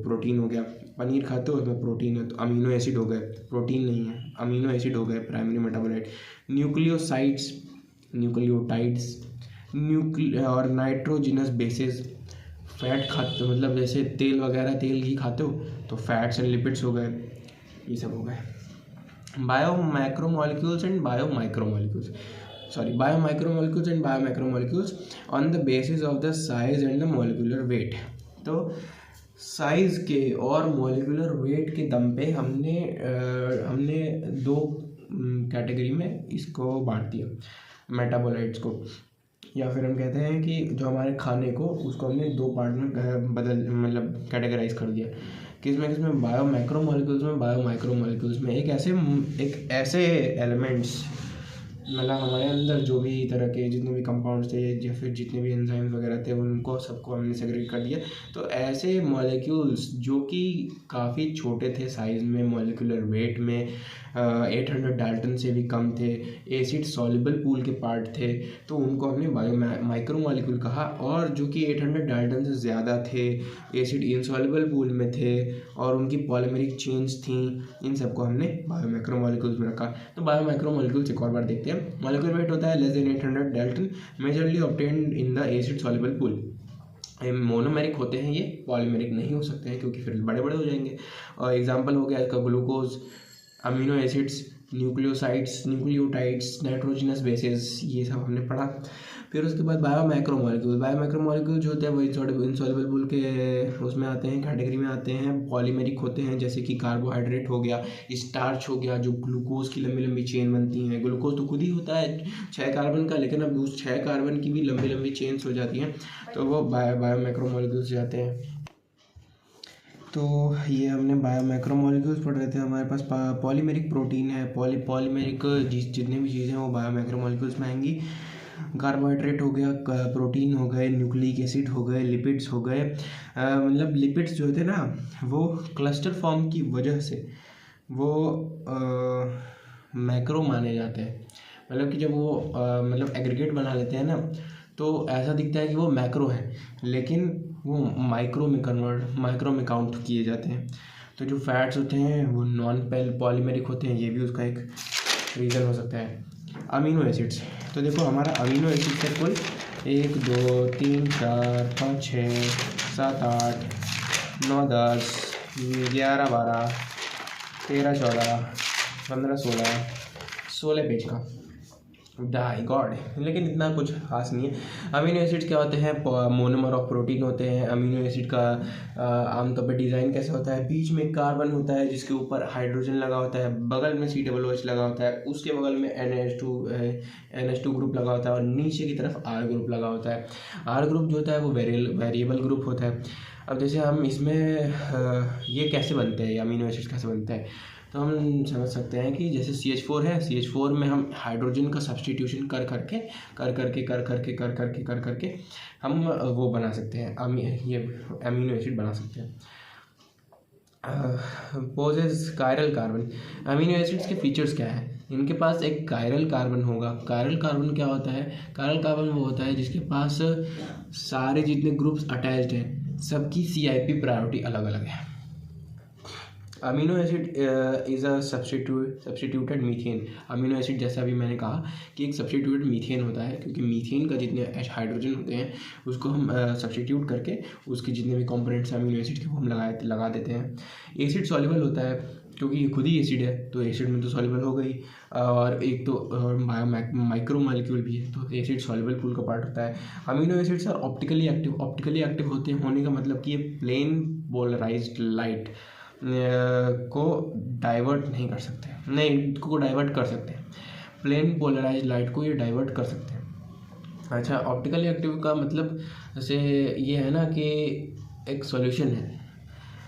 प्रोटीन हो गया। पनीर खाते हो, उसमें प्रोटीन है, तो अमीनो एसिड हो गए, प्रोटीन नहीं है, अमीनो एसिड हो गए प्राइमरी मेटाबोलाइट। न्यूक्लियोसाइड्स, न्यूक्लियोटाइड्स और नाइट्रोजिनस बेसेस। फैट खाते हो, मतलब जैसे तेल वगैरह, तेल घी खाते हो तो फैट्स एंड लिपिड्स हो गए, ये सब हो गए। Biomacromolecules and biomacromolecules on the basis of the size and the molecular weight. तो साइज़ के और मॉलिक्यूलर वेट के दम पे हमने दो कैटेगरी में इसको बांट दिया मेटाबोलाइट्स को, या फिर हम कहते हैं कि जो हमारे खाने को उसको हमने दो पार्ट में कैटेगराइज कर दिया। किसमें? बायोमैक्रोमोलिक्यूल्स में, बायोमाइक्रोमोलिक्यूल्स में। एक ऐसे एलिमेंट्स, मतलब हमारे अंदर जो भी तरह के जितने भी कंपाउंड्स थे या फिर जितने भी एंजाइम्स वगैरह थे उनको सबको हमने सेग्रीगेट कर दिया। तो ऐसे मॉलिक्यूल्स जो कि काफ़ी छोटे थे साइज़ में, मॉलिक्यूलर वेट में 800 डाल्टन से भी कम थे, एसिड सॉल्युबल पूल के पार्ट थे, तो उनको हमने बायोमाइक्रोमोलिक्यूल कहा। और जो कि 800 डाल्टन से ज़्यादा थे, एसिड इनसॉल्युबल पूल में थे और उनकी पॉलीमेरिक चेन्स थी, इन सबको हमने बायोमाइक्रोमोलिक्यूल्स में रखा। तो बायोमाइक्रोमोलिक्यूल्स एक और बार देखते हैं। मॉलिक्यूलर वेट होता है less than 800 Dalton, majorly obtained in the acid soluble pool. Monomeric होते हैं, ये पॉलीमेरिक नहीं हो सकते हैं क्योंकि फिर बड़े बड़े हो जाएंगे। और एग्जांपल हो गया इसका glucose, amino acids, nucleosides, nucleotides, nitrogenous bases, ये सब हमने पढ़ा। फिर उसके बाद बायो जो होते हैं वो इंसॉल्युबल बुल के उसमें आते हैं, कैटेगरी में आते हैं। पॉलीमेरिक होते हैं जैसे कि कार्बोहाइड्रेट हो गया, स्टार्च हो गया, जो ग्लूकोज की लंबी लंबी चेन बनती हैं। ग्लूकोज तो खुद ही होता है 6 कार्बन का, लेकिन अब उस 6 कार्बन की भी लंबी लंबी चेन्स हो जाती हैं, तो वो बायोमैक्रोमोलिक्यूल्स जाते हैं। तो ये हमने बायोमैक्रोमोलिक्यूल्स पढ़ रहे थे। हमारे पास पॉलीमेरिक प्रोटीन है, पॉलीमेरिक जितने भी चीज़ें हैं वो बायोमैक्रोमोलिक्यूल्स में आएंगी। कार्बोहाइड्रेट हो गया, प्रोटीन हो गए, न्यूक्लिक एसिड हो गए, लिपिड्स हो गए। मतलब लिपिड्स जो थे ना वो क्लस्टर फॉर्म की वजह से वो मैक्रो माने जाते हैं। मतलब कि जब वो मतलब एग्रीगेट बना लेते हैं ना तो ऐसा दिखता है कि वो मैक्रो है, लेकिन वो माइक्रो में काउंट किए जाते हैं। तो जो फैट्स होते हैं वो नॉन पॉलीमेरिक होते हैं, ये भी उसका एक रीज़न हो सकता है। अमीनो एसिड्स, तो देखो हमारा अमीनो एसिड्स है कुल 1 2 3 4 5 6 7 8 9 10 11 12 13 14 15 16 पेज का डाई गॉड, लेकिन इतना कुछ खास नहीं है। अमीनो एसिड्स क्या होते हैं? मोनोमर ऑफ प्रोटीन होते हैं। अमीनो एसिड का आमतौर पर डिज़ाइन कैसे होता है? बीच में कार्बन होता है जिसके ऊपर हाइड्रोजन लगा होता है, बगल में COOH लगा होता है, उसके बगल में NH2 ग्रुप लगा होता है और नीचे की तरफ R ग्रुप लगा होता है। R ग्रुप जो होता है वो वेरिएबल ग्रुप होता है। अब जैसे हम इसमें ये कैसे बनते हैं, अमीनो एसिड्स कैसे बनते हैं, तो हम समझ सकते हैं कि जैसे CH4 है, CH4 में हम हाइड्रोजन का सब्सटीट्यूशन कर करके हम वो बना सकते हैं, ये अमीनो एसिड बना सकते हैं। Possess chiral carbon, amino acids के फीचर्स क्या है? इनके पास एक कायरल कार्बन होगा। कायरल कार्बन क्या होता है? कायरल कार्बन वो होता है जिसके पास सारे जितने ग्रुप्स अटैच्ड हैं सबकी CIP प्रायोरिटी अलग अलग है। Amino acid is a substituted methane. Amino acid जैसा भी मैंने कहा कि एक सब्सटीट्यूटेड मीथेन होता है, क्योंकि मीथेन का जितने हाइड्रोजन होते हैं उसको हम सब्सटीट्यूट करके उसके जितने भी कंपोनेंट्स अमीनो एसिड के वो हम लगा देते हैं। एसिड सॉल्युबल होता है क्योंकि ये खुद ही एसिड है, तो एसिड में तो सॉल्युबल हो गई, और एक तो माइक्रो मॉलिक्यूल भी है, तो एसिड सॉल्युबल पूल का पार्ट होता है। Amino acids are optically active होते हैं होने का मतलब कि ये प्लेन पोलराइज्ड लाइट को डाइवर्ट नहीं कर सकते, नहीं को डाइवर्ट कर सकते हैं। प्लेन पोलराइज लाइट को ये डाइवर्ट कर सकते हैं। अच्छा, ऑप्टिकली एक्टिव का मतलब जैसे ये है ना कि एक सॉल्यूशन है,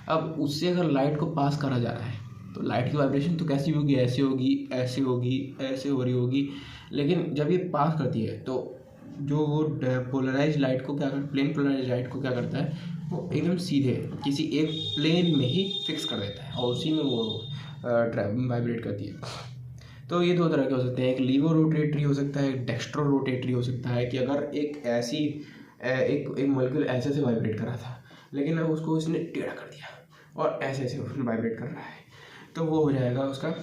अब उससे अगर लाइट को पास करा जा रहा है तो लाइट की वाइब्रेशन तो कैसी होगी? ऐसे होगी, ऐसे होगी, ऐसे हो रही होगी, लेकिन जब ये पास करती है तो जो वो पोलराइज लाइट को क्या प्लेन पोलराइज लाइट को क्या करता है, वो एकदम सीधे किसी एक प्लेन में ही फिक्स कर देता है और उसी में वो वाइब्रेट करती है। तो ये दो तरह के हो सकते हैं, एक लीवो रोटेटरी हो सकता है, एक डेक्स्ट्रो रोटेटरी हो सकता है। कि अगर एक ऐसी एक मॉलिक्यूल ऐसे से वाइब्रेट कर रहा था, लेकिन अब उसको इसने टेढ़ा कर दिया और ऐसे ऐसे वाइब्रेट कर रहा है, तो वो हो जाएगा उसका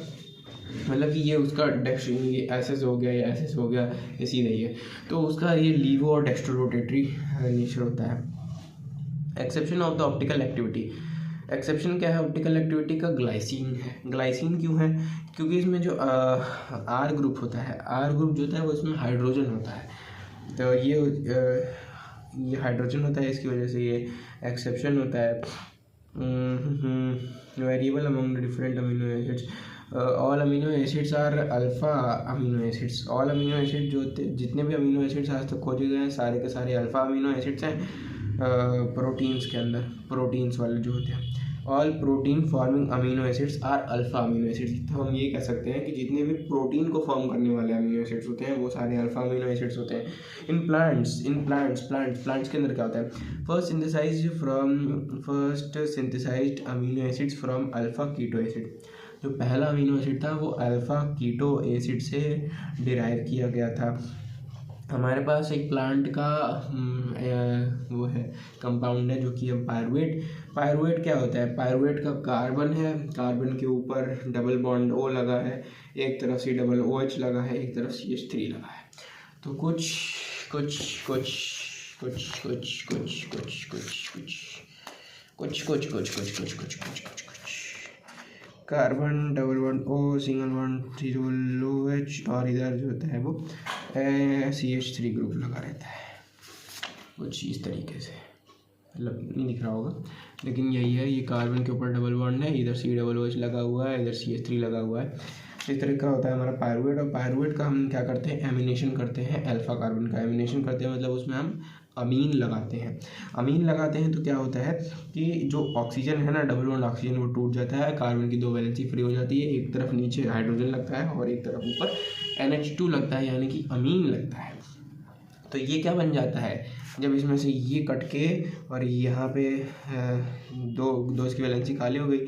मतलब कि ये उसका ये ऐसे से हो गया या ऐसे से हो गया, ये सीधा ही है, तो उसका ये लीवो और डेक्स्ट्रो रोटेटरी नेचर होता है। Exception of the optical activity, exception क्या है ऑप्टिकल एक्टिविटी का? ग्लाइसिन है। ग्लाइसिन क्यों है? क्योंकि इसमें जो R ग्रुप होता है, R ग्रुप जो होता है वो इसमें हाइड्रोजन होता है, तो ये हाइड्रोजन होता है, इसकी वजह से ये एक्सेप्शन होता है। Variable among the different amino acids, all amino acids are alpha amino acids. All amino acid जो जितने भी अमीनो एसिड्स आज तक खोजे गए हैं सारे के सारे अल्फ़ा अमीनो एसिड्स हैं। प्रोटीन्स के अंदर प्रोटीन्स वाले जो होते हैं, all protein forming amino acids are alpha amino acids. तो हम ये कह सकते हैं कि जितने भी प्रोटीन को फॉर्म करने वाले अमीनो एसिड्स होते हैं वो सारे अल्फ़ा अमीनो एसिड्स होते हैं। इन प्लांट्स के अंदर क्या होता है? First synthesised amino acids from alpha keto acid. जो पहला अमीनो एसिड था वो अल्फ़ा कीटो एसिड से डिराइव किया गया था। हमारे पास एक प्लांट का वो है कंपाउंड है जो कि है पायरुवेट क्या होता है? पायरुवेट का कार्बन है, कार्बन के ऊपर डबल बॉन्ड O लगा है, एक तरफ COOH लगा है, एक तरफ CH3 लगा है। तो कुछ कुछ कुछ कुछ कुछ कुछ कुछ कुछ कुछ कुछ कुछ कुछ कुछ कुछ कुछ कुछ carbon double bond O single bond triple OH और इधर जो होता है वो CH3 ग्रुप लगा रहता है कुछ इस तरीके से, मतलब नहीं दिख रहा होगा लेकिन यही है। ये कार्बन के ऊपर डबल बॉन्ड है, इधर COOH लगा हुआ है, इधर CH3 लगा हुआ है। इस तरह का होता है हमारा पायरुवेट। और पायरुवेट का हम क्या करते हैं, एमिनेशन करते हैं। अल्फा कार्बन का एमिनेशन करते हैं मतलब उसमें हम अमीन लगाते हैं। अमीन लगाते हैं तो क्या होता है कि जो ऑक्सीजन है ना, डबल बॉन्ड ऑक्सीजन, वो टूट जाता है, कार्बन की 2 वैलेंसी फ्री हो जाती है। एक तरफ नीचे हाइड्रोजन लगता है और एक तरफ ऊपर NH2 लगता है, यानी कि अमीन लगता है। तो ये क्या बन जाता है, जब इसमें से ये कट के और यहाँ पे दो इसकी वैलेंसी खाली हो गई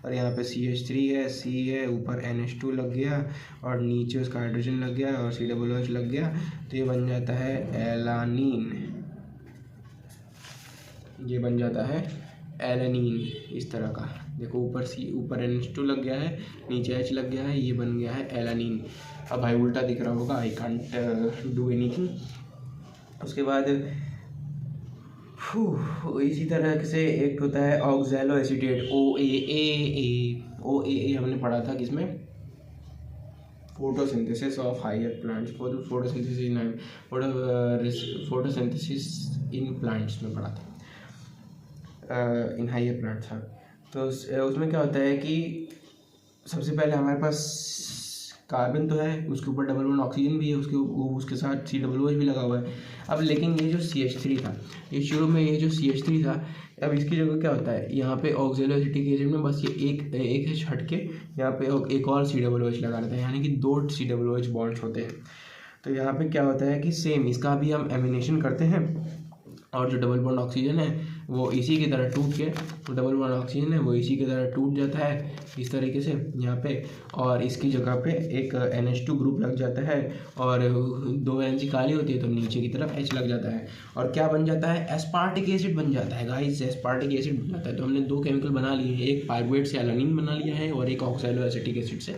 और यहाँ पे CH3 है, C है, ऊपर NH2 लग गया और नीचे उसका हाइड्रोजन लग गया और COOH लग गया, तो ये बन जाता है एलानीन। ये बन जाता है एलानीन इस तरह का। देखो ऊपर NH2 लग गया है, नीचे H लग गया है, ये बन गया है एलानीन। अब भाई उल्टा दिख रहा होगा, आई कांट डू एनीथिंग। उसके बाद इसी तरह से एक होता है ऑक्सैलो एसीटेट OAA हमने पढ़ा था किसमें, photosynthesis of higher plants, photosynthesis in plants में पढ़ा था, इन हायर प्लांट्स। हाँ, तो उसमें क्या होता है कि सबसे पहले हमारे पास कार्बन तो है, उसके ऊपर डबल बॉन्ड ऑक्सीजन भी है, उसके साथ COOH भी लगा हुआ है। अब लेकिन ये जो CH3 था, ये शुरू में ये जो CH3 था, अब इसकी जगह क्या होता है, यहाँ पे ऑक्सैलो एसिटिक एसिड में बस ये एक H हट के यहाँ पे एक और COOH लगा रहता है, यानी कि 2 COOH बॉन्ड्स होते हैं। तो यहाँ पे क्या होता है कि सेम इसका भी हम एमिनेशन करते हैं और जो डबल बॉन्ड ऑक्सीजन है वो इसी की तरह टूट के, तो डबल बॉन्ड ऑक्सीजन है वो इसी की तरह टूट जाता है इस तरीके से यहाँ पे, और इसकी जगह पे एक NH2 ग्रुप लग जाता है और 2 वैलेंसी खाली होती है तो नीचे की तरफ H लग जाता है और क्या बन जाता है, एस्पार्टिक एसिड बन जाता है गाइस। एस्पार्टिक एसिड बन जाता है। तो हमने 2 केमिकल बना लिए हैं, एक पायरुवेट से एलानीन बना लिया है और एक ऑक्सैलो एसिटिक एसिड से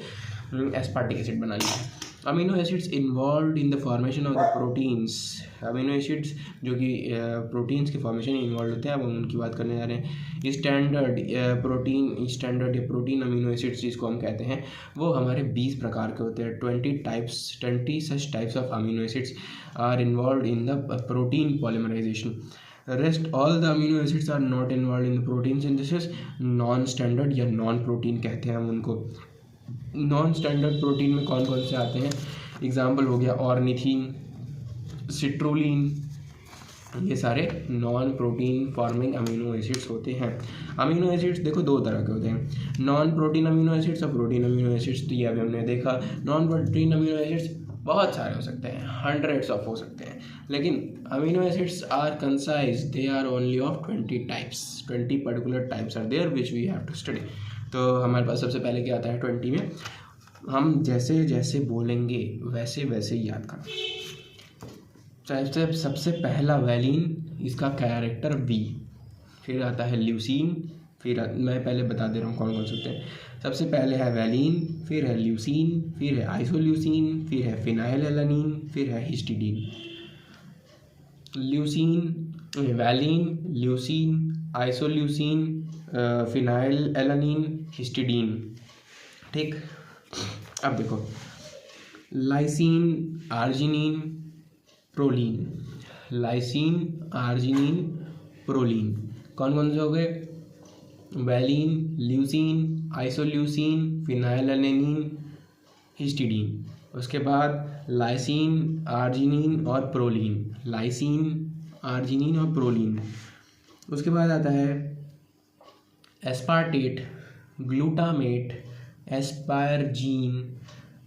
एस्पार्टिक एसिड बना लिया है। Amino acids involve in the formation of the proteins. Amino acids जो कि प्रोटीन्स के फॉर्मेशन में इन्वॉल्व होते हैं, अब हम उनकी बात करने जा रहे हैं। स्टैंडर्ड प्रोटीन अमीनो एसिड्स जिसको हम कहते हैं, वो हमारे 20 प्रकार के होते हैं। 20 such types of amino acids are involved in the protein polymerization. Rest all the amino acids are not involved in the protein synthesis. Non standard या नॉन प्रोटीन कहते हैं हम उनको। नॉन स्टैंडर्ड प्रोटीन में कौन कौन से आते हैं, एग्जाम्पल हो गया ऑर्निथीन, सिट्रुलिन, ये सारे non protein forming amino acids होते हैं। अमीनो एसिड्स देखो 2 तरह के होते हैं, नॉन प्रोटीन अमीनो एसिड्स और प्रोटीन अमीनो एसिड्स। तो ये अभी हमने देखा, नॉन प्रोटीन अमीनो एसिड्स बहुत सारे हो सकते हैं, हंड्रेड्स ऑफ हो सकते हैं, लेकिन amino acids are concise, they are only of 20 types. 20 particular types are there which we have to study. तो हमारे पास सबसे पहले क्या आता है 20 में, हम जैसे जैसे बोलेंगे वैसे वैसे याद करना। सबसे पहला वैलीन, इसका कैरेक्टर V, फिर आता है ल्यूसीन, फिर मैं पहले बता दे रहा हूँ कौन कौन से होते हैं। सबसे पहले है वैलीन, फिर है ल्यूसीन, फिर है आइसोल्यूसीन, फिर है फिनाइलएलानीन, फिर है histidine. Valine, leucine, isoleucine, phenylalanine, histidine. ठीक, अब देखो lysine, arginine, proline. Lysine, arginine, proline कौन कौन से हो गए, valine, leucine, isoleucine, phenylalanine, histidine. उसके बाद लाइसीन, आर्जिनिन और प्रोलीन। लाइसीन, आर्जिनिन और प्रोलीन। उसके बाद आता है aspartate, glutamate, asparagine,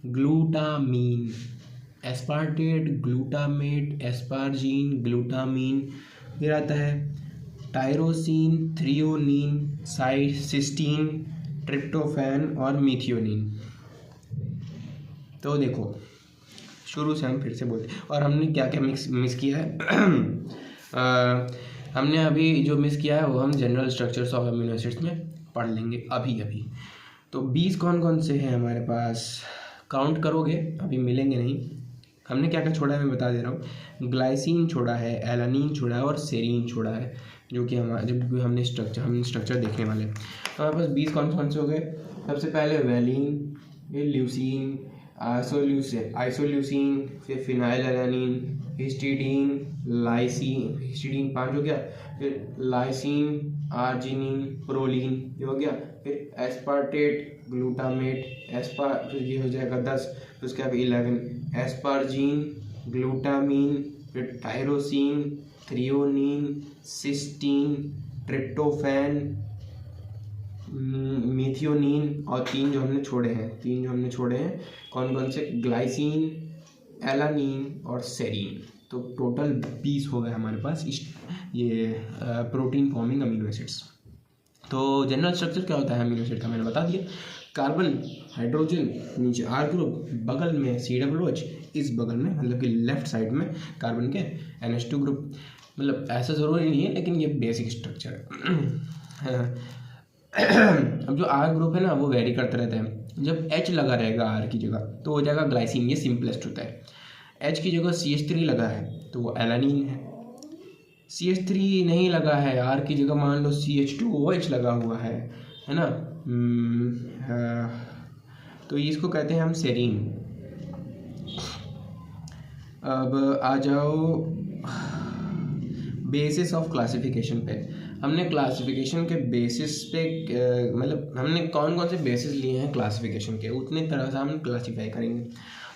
glutamine. Aspartate, glutamate, asparagine, glutamine. फिर आता है टायरोसिन, थ्रियोनिन, सिस्टीन, ट्रिप्टोफैन और मीथियोनिन। तो देखो शुरू से हम फिर से बोलते हैं, और हमने क्या क्या मिस किया है हमने अभी जो मिस किया है वो हम general structures of amino acids में पढ़ लेंगे अभी। तो 20 कौन कौन से हैं हमारे पास, काउंट करोगे अभी मिलेंगे नहीं, हमने क्या क्या छोड़ा है मैं बता दे रहा हूँ। ग्लाइसिन छोड़ा है, एलानिन छोड़ा है और सेरीन छोड़ा है, जो कि हमारा जब हमने स्ट्रक्चर देखने वाले हैं। तो हमारे पास 20 कौन से हो गए। सबसे पहले वैलिन, फिर ल्यूसीन, आइसोल्यूसिन, फिर phenyl alanine, histidine, lysine, histidine 5 हो गया, फिर लाइसिन, आर्जिनिन, प्रोलीन, ये हो गया। फिर एस्पार्टेट, ग्लूटामेट, फिर ये हो जाएगा 10, फिर उसके बाद 11 एस्पार्जीन, ग्लूटामीन, फिर tyrosine, threonine, cysteine, tryptophan, methionine, और 3 जो हमने छोड़े हैं कौन से, ग्लाइसिन, एलानिन और सेरीन। तो टोटल 20 हो गए हमारे पास ये प्रोटीन फॉर्मिंग अमीनो एसिड्स। तो जनरल स्ट्रक्चर क्या होता है अमीनो एसिड का मैंने बता दिया। कार्बन, हाइड्रोजन, नीचे R ग्रुप, बगल में COOH, इस बगल में मतलब कि लेफ्ट साइड में कार्बन के NH2 ग्रुप। मतलब ऐसा ज़रूरी नहीं है, लेकिन ये बेसिक स्ट्रक्चर है। अब जो R ग्रुप है ना वो वेरी करते रहते हैं। जब H लगा रहेगा R की जगह तो हो जाएगा ग्लाइसिन, ये सिंपलेस्ट होता है। H की जगह CH3 लगा है तो वो एलानिन है। CH3 नहीं लगा है, R की जगह मान लो CH2OH लगा हुआ है ना। तो इसको कहते हैं हम सेरीन। अब आ जाओ बेसिस ऑफ क्लासिफिकेशन पे। हमने क्लासिफिकेशन के बेसिस पे मतलब हमने कौन कौन से बेसिस लिए हैं क्लासिफिकेशन के, उतनी तरह से हम क्लासीफाई करेंगे।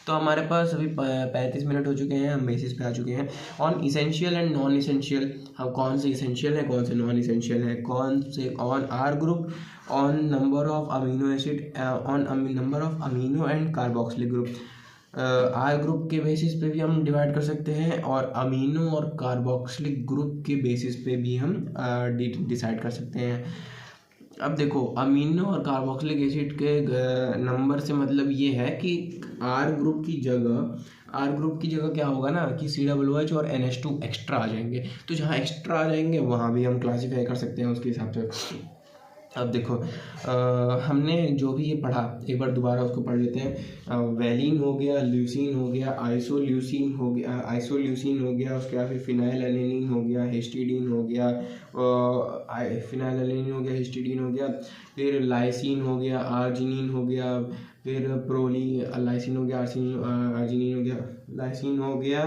तो हमारे पास अभी 35 मिनट हो चुके हैं, हम बेसिस पे आ चुके हैं। On essential and non essential, हम कौन से इसेंशियल है कौन से नॉन इसेंशियल है, कौन से on R group, on number of amino acid, on number of amino and carboxylic group. R group के बेसिस पे भी हम डिवाइड कर सकते हैं और अमीनो और कार्बोक्सिलिक ग्रुप के बेसिस पे भी हम डिसाइड कर सकते हैं। अब देखो अमीनो और कार्बोक्सिलिक एसिड के नंबर से मतलब ये है कि R ग्रुप की जगह क्या होगा ना कि COOH और NH2 एक्स्ट्रा आ जाएंगे। तो जहाँ एक्स्ट्रा आ जाएंगे वहाँ भी हम क्लासीफाई कर सकते हैं उसके हिसाब से। अब देखो हमने जो भी ये पढ़ा एक बार दोबारा उसको पढ़ लेते हैं। वैलिन हो गया, ल्यूसीन हो गया, आइसोल्यूसिन हो गया, उसके बाद फिर फिनाइल एलानिन हो गया, हिस्टीडीन हो गया, फिर लाइसिन हो गया, आर्जिनिन हो गया, फिर लाइसिन हो गया,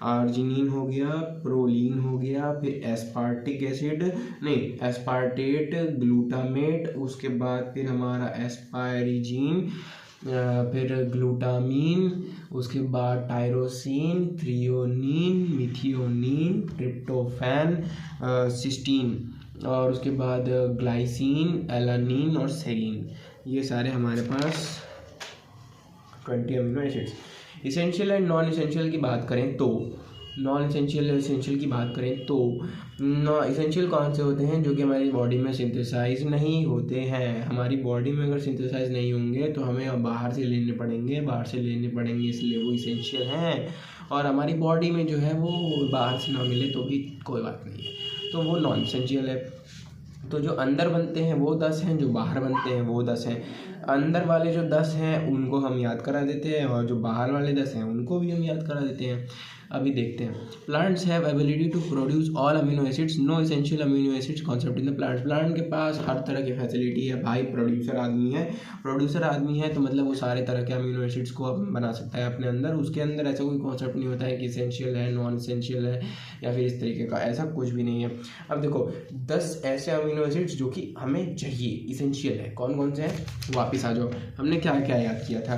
आर्जिनिन हो गया, प्रोलीन हो गया, फिर एस्पार्टेट, ग्लूटामेट, उसके बाद फिर हमारा एस्पारिजीन, फिर ग्लूटामीन, उसके बाद tyrosine, threonine, methionine, tryptophan, cysteine, और उसके बाद ग्लाइसिन, एलानिन और सेरीन। ये सारे हमारे पास 20 amino acids. Essential and non essential की बात करें तो इसेंशियल कौन से होते हैं, जो कि हमारी बॉडी में सिंथेसाइज नहीं होते हैं। हमारी बॉडी में अगर सिंथेसाइज नहीं होंगे तो हमें बाहर से लेने पड़ेंगे, इसलिए वो इसेंशियल हैं। और हमारी बॉडी में जो है वो बाहर से ना मिले तो भी कोई बात नहीं है, तो वो नॉन इसेंशियल है। तो जो अंदर बनते हैं वो 10 हैं, जो बाहर बनते हैं वो 10 हैं। अंदर वाले जो 10 हैं उनको हम याद करा देते हैं और जो बाहर वाले 10 हैं उनको भी हम याद करा देते हैं। अभी देखते हैं। Plants have ability to produce all amino acids, no essential amino acids concept in the plants. Plant के पास हर तरह की फैसिलिटी है भाई, प्रोड्यूसर आदमी है तो मतलब वो सारे तरह के अमीनो एसिड्स को बना सकता है अपने अंदर। उसके अंदर ऐसा कोई कॉन्सेप्ट नहीं होता है कि इसेंशियल है, नॉन इसेंशियल है या फिर इस तरीके का, ऐसा कुछ भी नहीं है। अब देखो 10 ऐसे अमीनो एसिड्स जो कि हमें चाहिए, इसेंशियल है, कौन कौन से हैं, वापस आ जाओ। हमने क्या क्या याद किया था,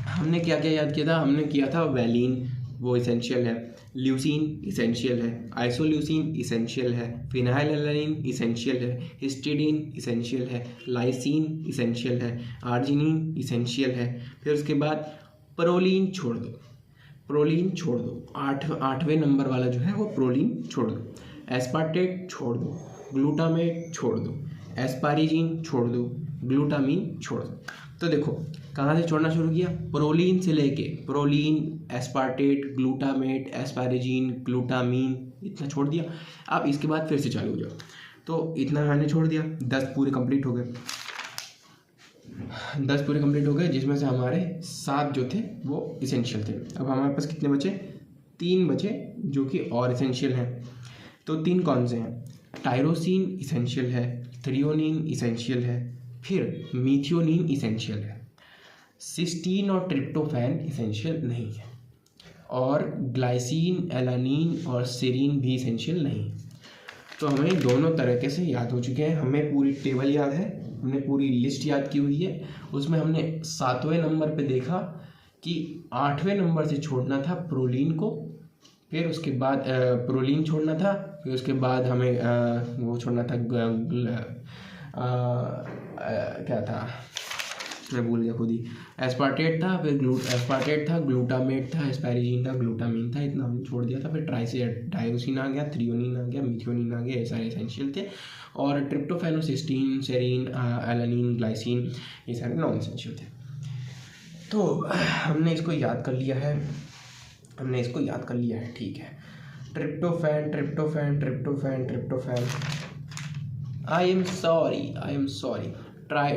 हमने किया था वैलिन, वो इसेंशियल है। ल्यूसीन इसेंशियल है, आइसोल्यूसिन इसेंशियल है, फिनाइल एलानिन इसेंशियल है, हिस्टीडीन इसेंशियल है, लाइसिन इसेंशियल है, आर्जिनिन इसेंशियल है। फिर उसके बाद प्रोलीन छोड़ दो, आठवें नंबर वाला जो है वो प्रोलीन छोड़ दो, एस्पार्टेट छोड़ दो, ग्लूटामेट छोड़ दो, एस्पारिजीन छोड़ दो, ग्लूटामीन छोड़ दो। तो देखो कहाँ से छोड़ना शुरू किया, प्रोलीन से लेके एस्पार्टेट, ग्लूटामेट, एस्पारिजीन, ग्लूटामीन, इतना छोड़ दिया। अब इसके बाद फिर से चालू हो जाओ, तो इतना मैंने छोड़ दिया, 10 पूरे कंप्लीट हो गए। 10 पूरे कंप्लीट हो गए, जिसमें से हमारे 7 जो थे वो इसेंशियल थे। अब हमारे पास कितने बचे? 3 बचे जो कि और इसेंशियल हैं। तो 3 कौन से हैं? टायरोसिन इसेंशियल है, थ्रियोनिन इसेंशियल है, फिर मीथियोनिन इसेंशियल है। सिस्टीन और ट्रिप्टोफैन इसेंशियल नहीं है, और ग्लाइसिन, एलानिन और सेरीन भी इसेंशियल नहीं। तो हमें दोनों तरीके से याद हो चुके हैं। हमें पूरी टेबल याद है, हमने पूरी लिस्ट याद की हुई है। उसमें हमने 7वें नंबर पे देखा कि 8वें नंबर से छोड़ना था प्रोलीन को, फिर उसके बाद प्रोलीन छोड़ना था, फिर उसके बाद हमें वो छोड़ना था क्या था, मैं भूल गया खुद ही। एस्पार्टेट था, फिर एस्पार्टेट था, ग्लूटामेट था, एस्पैरिजीन था, ग्लूटामीन था, इतना हमने छोड़ दिया था। फिर टायरोसिन आ गया, थ्रियोनिन आ गया, मिथियोनिन आ गया, ये सारे एसेंशियल थे। और tryptophan, cysteine, serine, alanine, glycine, ये सारे नॉन एसेंशियल थे। तो हमने इसको याद कर लिया है, ठीक है। Tryptophan, tryptophan, tryptophan, tryptophan, I am sorry,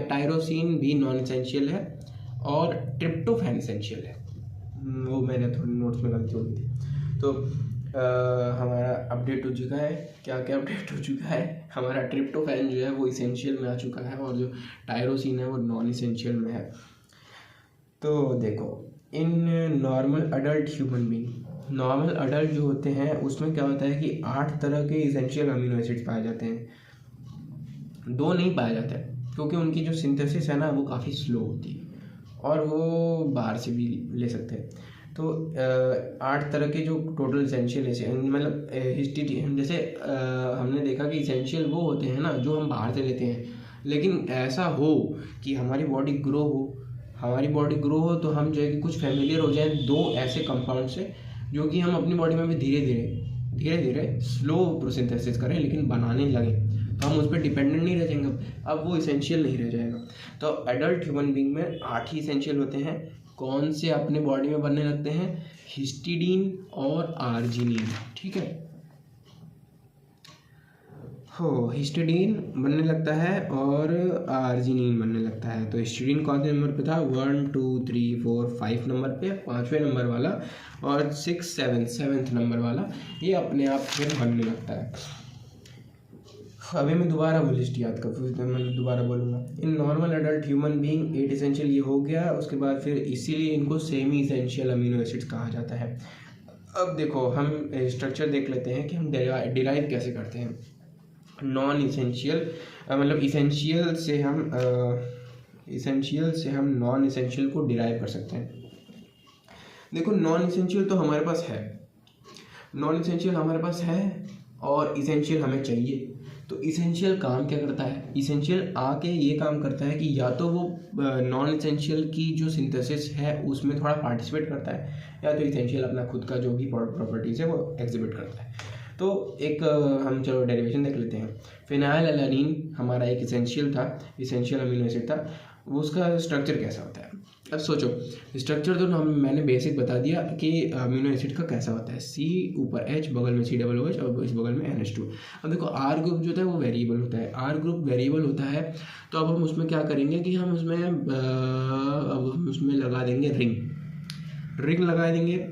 tyrosine भी नॉन एसेंशियल है और ट्रिप्टोफैन एसेंशियल है। वो मैंने थोड़ी नोट्स में गलती हो गई थी। तो हमारा अपडेट हो चुका है। क्या क्या अपडेट हो चुका है? हमारा ट्रिप्टोफैन जो है वो इसेंशियल में आ चुका है, और जो टायरोसिन है वो नॉन इसेंशियल में है। तो देखो, in normal adult human being, normal adult जो होते हैं उसमें क्या होता है कि 8 तरह के इसेंशियल अमीनो एसिड्स पाए जाते हैं। 2 नहीं पाए जाते क्योंकि उनकी जो सिंथेसिस है ना वो काफ़ी स्लो होती है, और वो बाहर से भी ले सकते हैं। तो 8 तरह के जो टोटल इसेंशियल मतलब हिस्टीडीन, जैसे हमने देखा कि इसेंशियल वो होते हैं ना जो हम बाहर से लेते हैं, लेकिन ऐसा हो कि हमारी बॉडी ग्रो हो तो हम जो है कि कुछ फेमिलियर हो जाए 2 ऐसे कंपाउंड से जो कि हम अपनी बॉडी में भी धीरे धीरे स्लो प्रोसिंथेसिस करें, लेकिन बनाने लगे, तो हम उस पर डिपेंडेंट नहीं रह जाएंगे। अब वो इसेंशियल नहीं रह जाएगा। तो एडल्ट ह्यूमन बीइंग में 8 ही इसेंशियल होते हैं। कौन से अपने बॉडी में बनने लगते हैं? हिस्टिडीन और आर्जिनिन, ठीक है। हो, हिस्टिडीन बनने लगता है और आर्जिनिन बनने लगता है। तो हिस्टिडीन कौन से नंबर पे था? 1 2 3 4 5 नंबर पे, 5वें नंबर वाला, और 6 7 नंबर वाला ये अपने आप फिर बनने लगता है। अभी मैं दोबारा वो लिस्ट याद कर, फिर मैं दोबारा बोलूँगा। In normal adult human being 8 essential ये हो गया। उसके बाद फिर इसीलिए इनको सेमी इसेंशियल अमीनो एसिड्स कहा जाता है। अब देखो, हम स्ट्रक्चर देख लेते हैं कि हम डिराइव कैसे करते हैं। नॉन इसेंशियल मतलब इसेंशियल से हम नॉन इसेंशियल को डिराइव कर सकते हैं। देखो, नॉन इसेंशियल तो हमारे पास है, और इसेंशियल हमें चाहिए। तो इसेंशियल काम क्या करता है? इसेंशियल आके ये काम करता है कि या तो वो नॉन इसेंशियल की जो सिंथेसिस है उसमें थोड़ा पार्टिसिपेट करता है, या तो इसेंशियल अपना खुद का जो भी प्रॉपर्टीज़ है वो एग्जिबिट करता है। तो एक हम चलो डेरिवेशन देख लेते हैं। फिनाइल एलानिन हमारा एक इसेंशियल अमीनो एसिड था। वो उसका स्ट्रक्चर कैसा होता है? अब सोचो, स्ट्रक्चर तो मैंने बेसिक बता दिया कि अमीनो एसिड का कैसा होता है। C ऊपर H, बगल में COOH और इस बगल में NH2। अब देखो, R ग्रुप जो होता है वो वेरिएबल होता है। तो अब हम उसमें क्या करेंगे कि हम उसमें लगा देंगे रिंग लगा देंगे।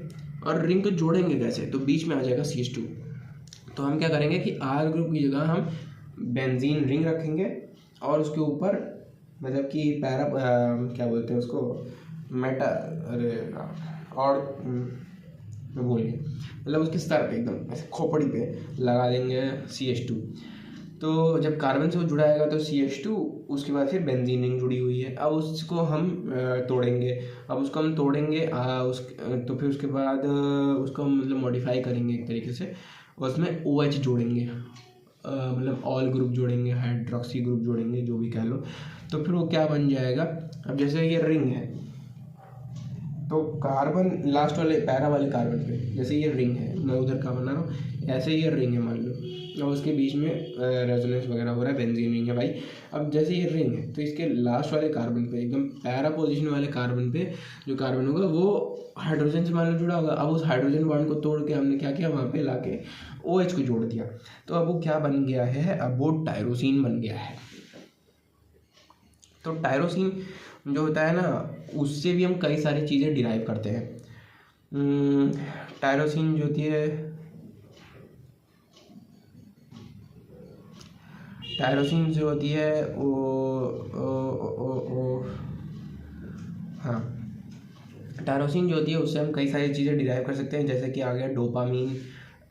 और रिंग को जोड़ेंगे कैसे? तो बीच में आ जाएगा CH2। तो हम क्या करेंगे कि R ग्रुप की जगह हम बेंजीन रिंग रखेंगे, और उसके ऊपर मतलब कि क्या बोलते हैं उसको, मैं भूल गया, मतलब उसके स्तर पे एकदम ऐसे खोपड़ी पे लगा देंगे CH2। तो जब कार्बन से वो जुड़ाएगा तो CH2, उसके बाद फिर बेंजीन रिंग जुड़ी हुई है। अब उसको हम तोड़ेंगे। तो फिर उसके बाद उसको हम मतलब मॉडिफाई करेंगे एक तरीके से, उसमें OH जोड़ेंगे, मतलब ऑल ग्रुप जोड़ेंगे, हाइड्रोक्सी ग्रुप जोड़ेंगे, जो भी कह लो। तो फिर वो क्या बन जाएगा? अब जैसे ये रिंग है, तो कार्बन लास्ट वाले पैरा वाले कार्बन पे, जैसे ये रिंग है, मैं उधर का बना रहा हूँ, ऐसे ये रिंग है मान लो, और उसके बीच में रेजोनेंस वगैरह हो रहा है, बेंजीन रिंग है भाई। अब जैसे ये रिंग है, तो इसके लास्ट वाले कार्बन पे, एकदम पैरा पोजीशन वाले कार्बन पे जो कार्बन होगा वो हाइड्रोजन से मान लो जुड़ा होगा। अब उस हाइड्रोजन बॉन्ड को तोड़ के हमने क्या किया, वहाँ पे लाके OH को जोड़ दिया। तो अब वो क्या बन गया है? अब वो टायरोसिन बन गया है। तो टायरोसिन जो होता है ना, उससे भी हम कई सारी चीज़ें डिराइव करते हैं। टायरोसिन जो होती है, टायरोसिन जो होती है हाँ, टायरोसिन जो होती है उससे हम कई सारी चीज़ें डिराइव कर सकते हैं, जैसे कि आ गया dopamine,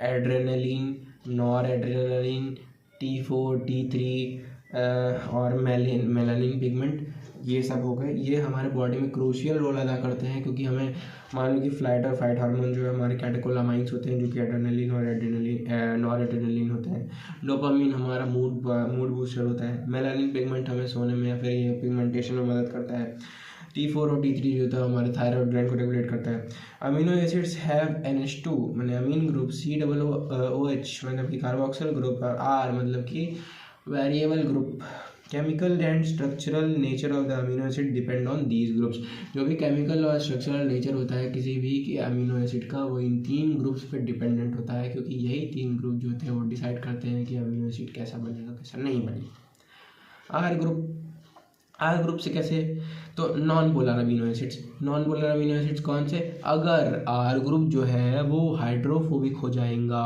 adrenaline, nor adrenaline, T4, T3 और मेलानिन पिगमेंट, ये सब हो गए। ये हमारे बॉडी में क्रूशियल रोल अदा करते हैं, क्योंकि हमें मान लो कि फ्लाइट और फाइट हार्मोन जो है हमारे कैटेकोलामाइंस होते हैं, जो कि एड्रेनलिन और नॉर एड्रेनलिन होते हैं। डोपामीन हमारा मूड बूस्टर होता है। मेलानिन पिगमेंट हमें सोने में या फिर ये पिगमेंटेशन में मदद करता है। T4 और T3 जो होता है हमारे थायराइड ग्लैंड को रेगुलेट करता है। अमीनो एसिड्स हैव NH2 मैंने अमीन ग्रुप, COOH मतलब कि कार्बोक्सिल ग्रुप, और R मतलब कि variable group. Chemical and structural nature of the amino acid depend on these groups. जो भी केमिकल और स्ट्रक्चरल नेचर होता है किसी भी के अमीनो एसिड का, वो इन 3 ग्रुप्स पे डिपेंडेंट होता है, क्योंकि यही 3 ग्रुप जो होते हैं वो डिसाइड करते हैं कि अमीनो एसिड कैसा बनेगा कैसा नहीं बनेगा। आर ग्रुप से कैसे, तो non polar amino acids. Non polar amino acids कौन से, अगर आर ग्रुप जो है वो हाइड्रोफोबिक हो जाएगा,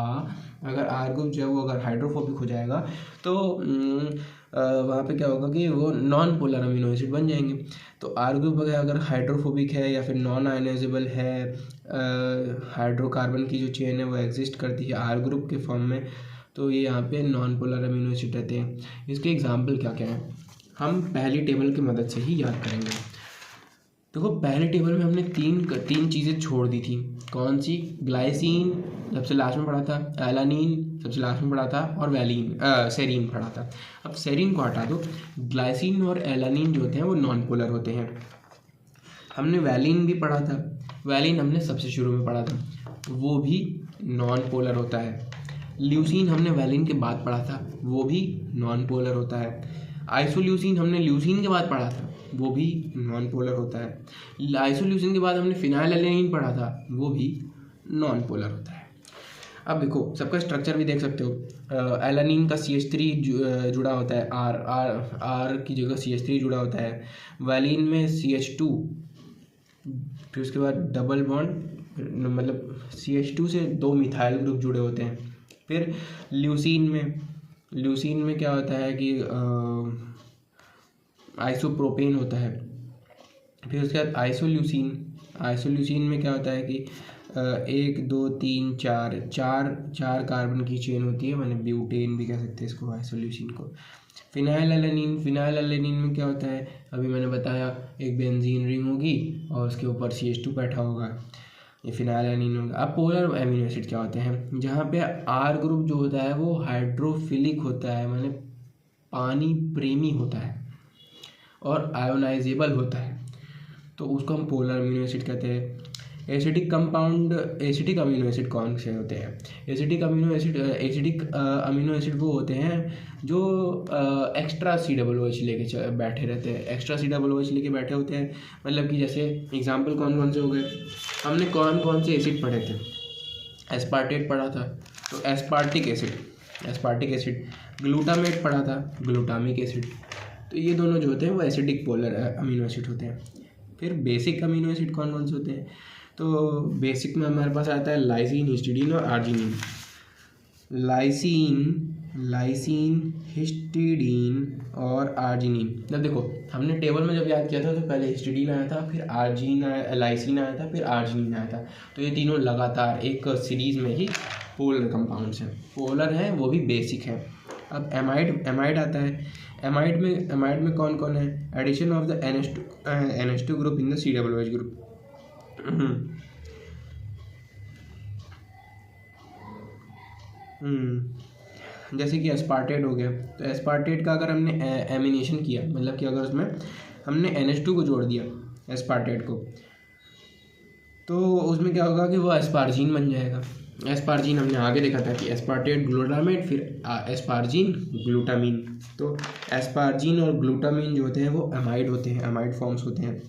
अगर आर ग्रुप जो है वो अगर हाइड्रोफोबिक हो जाएगा तो वहाँ पे क्या होगा कि वो नॉन पोलर अमीनो एसिड बन जाएंगे। तो आर ग्रुप अगर हाइड्रोफोबिक है या फिर नॉन आयनाइजेबल है, हाइड्रोकार्बन की जो चेन है वो एग्जिस्ट करती है आर ग्रुप के फॉर्म में, तो ये यहाँ पे नॉन पोलर अमीनो एसिड रहते हैं। इसके एग्जाम्पल क्या क्या हैं, हम पहली टेबल की मदद से ही याद करेंगे। देखो पहली टेबल में हमने तीन चीज़ें छोड़ दी थी, कौन सी, ग्लाइसिन सबसे लास्ट में पढ़ा था, एलानिन सबसे लास्ट में पढ़ा था, और सेरीन पढ़ा था। अब सेरीन को हटा दो, ग्लाइसिन और एलानिन जो होते हैं वो नॉन पोलर होते हैं। हमने वैलिन भी पढ़ा था, वैलिन हमने सबसे शुरू में पढ़ा था, वो भी नॉन पोलर होता है। ल्यूसीन हमने वैलिन के बाद पढ़ा था, वो भी नॉन पोलर होता है। आइसोल्यूसिन हमने ल्यूसीन के बाद पढ़ा था, वो भी नॉन पोलर होता है। आइसोल्यूसिन के बाद हमने फिनाइल एलेनिन पढ़ा था, वो भी नॉन पोलर होता है। अब देखो सबका स्ट्रक्चर भी देख सकते हो, एलानिन का CH3 जुड़ा होता है, आर की जगह CH3 जुड़ा होता है। वैलिन में CH2, फिर उसके बाद डबल बॉन्ड मतलब CH2 से 2 मिथाइल ग्रुप जुड़े होते हैं। फिर ल्यूसीन में क्या होता है कि आइसोप्रोपेन होता है। फिर उसके बाद आइसोल्यूसिन में क्या होता है कि 1 2 3 4 कार्बन की चेन होती है, मैंने ब्यूटेन भी कह सकते हैं इसको, आइसोल्यूसिन को। फिनाइल एलेनिन में क्या होता है, अभी मैंने बताया, एक बेंजीन रिंग होगी और उसके ऊपर CH2 बैठा होगा, ये फिनाइल एलेनिन होगा। अब पोलर अमीनो एसिड क्या होते हैं, जहाँ पे आर ग्रुप जो होता है वो हाइड्रोफिलिक होता है, माने पानी प्रेमी होता है और आयोनाइजेबल होता है, तो उसको हम पोलर अमीनो एसिड कहते हैं। एसिडिक अमीनो एसिड कौन से होते हैं, एसिडिक अमीनो एसिड वो होते हैं जो एक्स्ट्रा COOH लेके बैठे रहते हैं, एक्स्ट्रा COOH लेके बैठे होते हैं। मतलब कि जैसे एग्जांपल कौन कौन से हो गए, हमने कौन कौन से एसिड पढ़े थे, एस्पार्टेट पढ़ा था तो एस्पार्टिक एसिड, ग्लूटामेट पढ़ा था, ग्लूटामिक एसिड। तो ये दोनों जो होते हैं वो एसिडिक पोलर अमीनो एसिड होते हैं। फिर बेसिक अमीनो एसिड कौन कौन से होते हैं, तो बेसिक में हमारे पास आता है लाइसिन, हिस्टिडीन और आर्जिनिन। लाइसिन, हिस्टिडीन और आर्जिनिन। जब देखो हमने टेबल में जब याद किया था तो पहले हिस्टिडीन आया था, फिर लाइसिन आया था, फिर आर्जिनिन आया था। तो ये तीनों लगातार एक सीरीज में ही पोलर कंपाउंड्स हैं, पोलर हैं वो भी बेसिक है। अब एमाइड आता है। एमाइड में कौन कौन है, addition of the NH2 group in the COOH group. जैसे कि एस्पार्टेट हो गया, तो एस्पार्टेट का अगर हमने एमिनेशन किया, मतलब कि अगर उसमें हमने NH2 को जोड़ दिया एस्पार्टेट को, तो उसमें क्या होगा कि वो एस्पार्जिन बन जाएगा। एस्पार्जिन हमने आगे देखा था कि एस्पार्टेट ग्लूटामेट, फिर एस्पार्जिन ग्लूटामीन। तो एस्पार्जिन और ग्लूटामीन जो होते हैं वो एमाइड होते हैं, एमाइड फॉर्म्स होते हैं।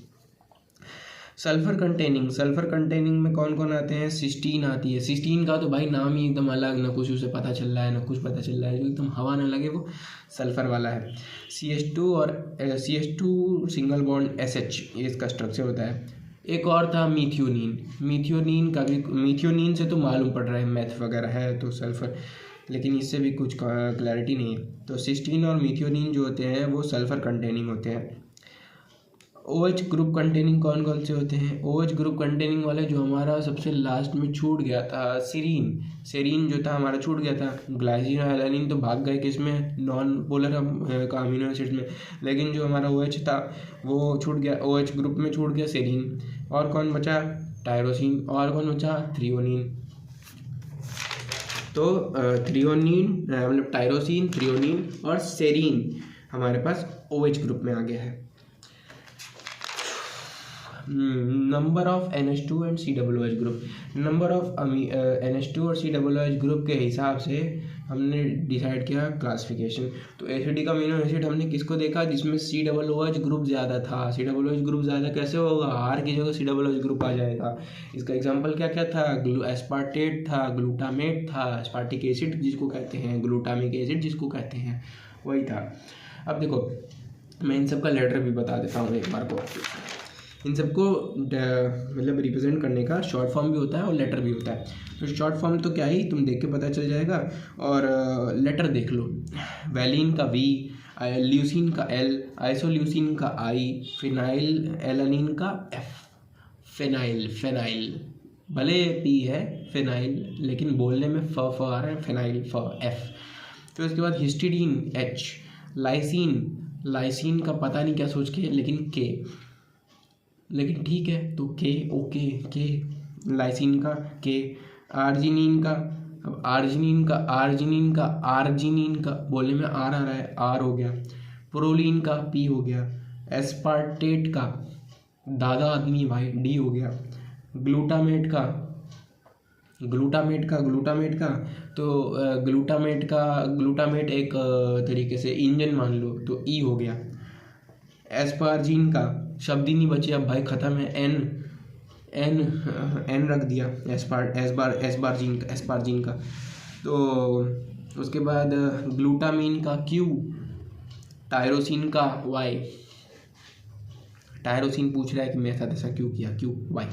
सल्फर कंटेनिंग में कौन कौन आते हैं? सिस्टीन आती है। सिस्टीन का तो भाई नाम ही एकदम अलग, ना कुछ उसे पता चल रहा है ना कुछ पता चल रहा है, जो एकदम हवा ना लगे वो सल्फर वाला है। CH2 और CH2 सिंगल बॉन्ड SH, ये इसका स्ट्रक्चर होता है। एक और था मीथियोनिन। मीथियोनिन से तो मालूम पड़ रहा है मैथ वगैरह है तो सल्फर, लेकिन इससे भी कुछ क्लैरिटी नहीं है। तो सिस्टीन और मीथियोनिन जो होते हैं वो सल्फर कंटेनिंग होते हैं। OH ग्रुप कंटेनिंग कौन कौन से होते हैं? OH ग्रुप कंटेनिंग वाले जो हमारा सबसे लास्ट में छूट गया था, सेरीन जो था हमारा छूट गया था। ग्लाइसिन और एलानिन तो भाग गए किसमें? नॉन पोलर का अमीनो एसिड में, लेकिन जो हमारा OH था वो छूट गया, OH ग्रुप में छूट गया सेरीन। और कौन बचा? टायरोसिन। और कौन बचा? थ्रियोनिन। तो थ्रियोनिन मतलब टायरोसिन, थ्रियोनिन और सेरीन हमारे पास OH ग्रुप में आ गया है। Number of NH2 and COOH group. Number of NH2 और COOH ग्रुप के हिसाब से हमने डिसाइड किया क्लासिफिकेशन। तो एसिडिक अमीनो एसिड हमने किसको देखा? जिसमें COOH ग्रुप ज़्यादा था। COOH ग्रुप ज़्यादा कैसे होगा? R की जगह COOH ग्रुप आ जाएगा। इसका एग्जांपल क्या क्या था? एस्पार्टेट था, ग्लूटामेट था, एस्पार्टिक एसिड जिसको कहते हैं, ग्लूटामिक एसिड जिसको कहते हैं, वही था। अब देखो मैं इन सब का लेटर भी बता देता हूँ एक बार को। इन सबको मतलब रिप्रेजेंट करने का शॉर्ट फॉर्म भी होता है और लेटर भी होता है। तो शॉर्ट फॉर्म तो क्या ही, तुम देख के पता चल जाएगा, और लेटर देख लो। वैलिन का V, ल्यूसिन का L, आइसोल्यूसिन का I, फिनाइल एलानिन का F। फिनाइल भले P है फिनाइल, लेकिन बोलने में फ आ रहा है, फिनाइल F। फिर उसके बाद हिस्टिडीन H, लाइसिन का पता नहीं क्या सोच के, लेकिन K, लेकिन ठीक है तो के लाइसिन का K। आर्जिनिन का, अब आर्जिनिन का बोलने में आर आ रहा है, R हो गया। प्रोलीन का P हो गया। एस्पार्टेट का दादा आदमी भाई D हो गया। ग्लूटामेट का तो ग्लूटामेट एक तरीके से इंजन मान लो, तो E हो गया। एस्पार्जिन का शब्द ही नहीं बचे अब भाई, ख़त्म है, एन रख दिया। एस्पार्जिन का तो उसके बाद ग्लूटामीन का Q, टायरोसिन का Y। टायरोसिन पूछ रहा है कि मैं ऐसा क्यों किया, Y।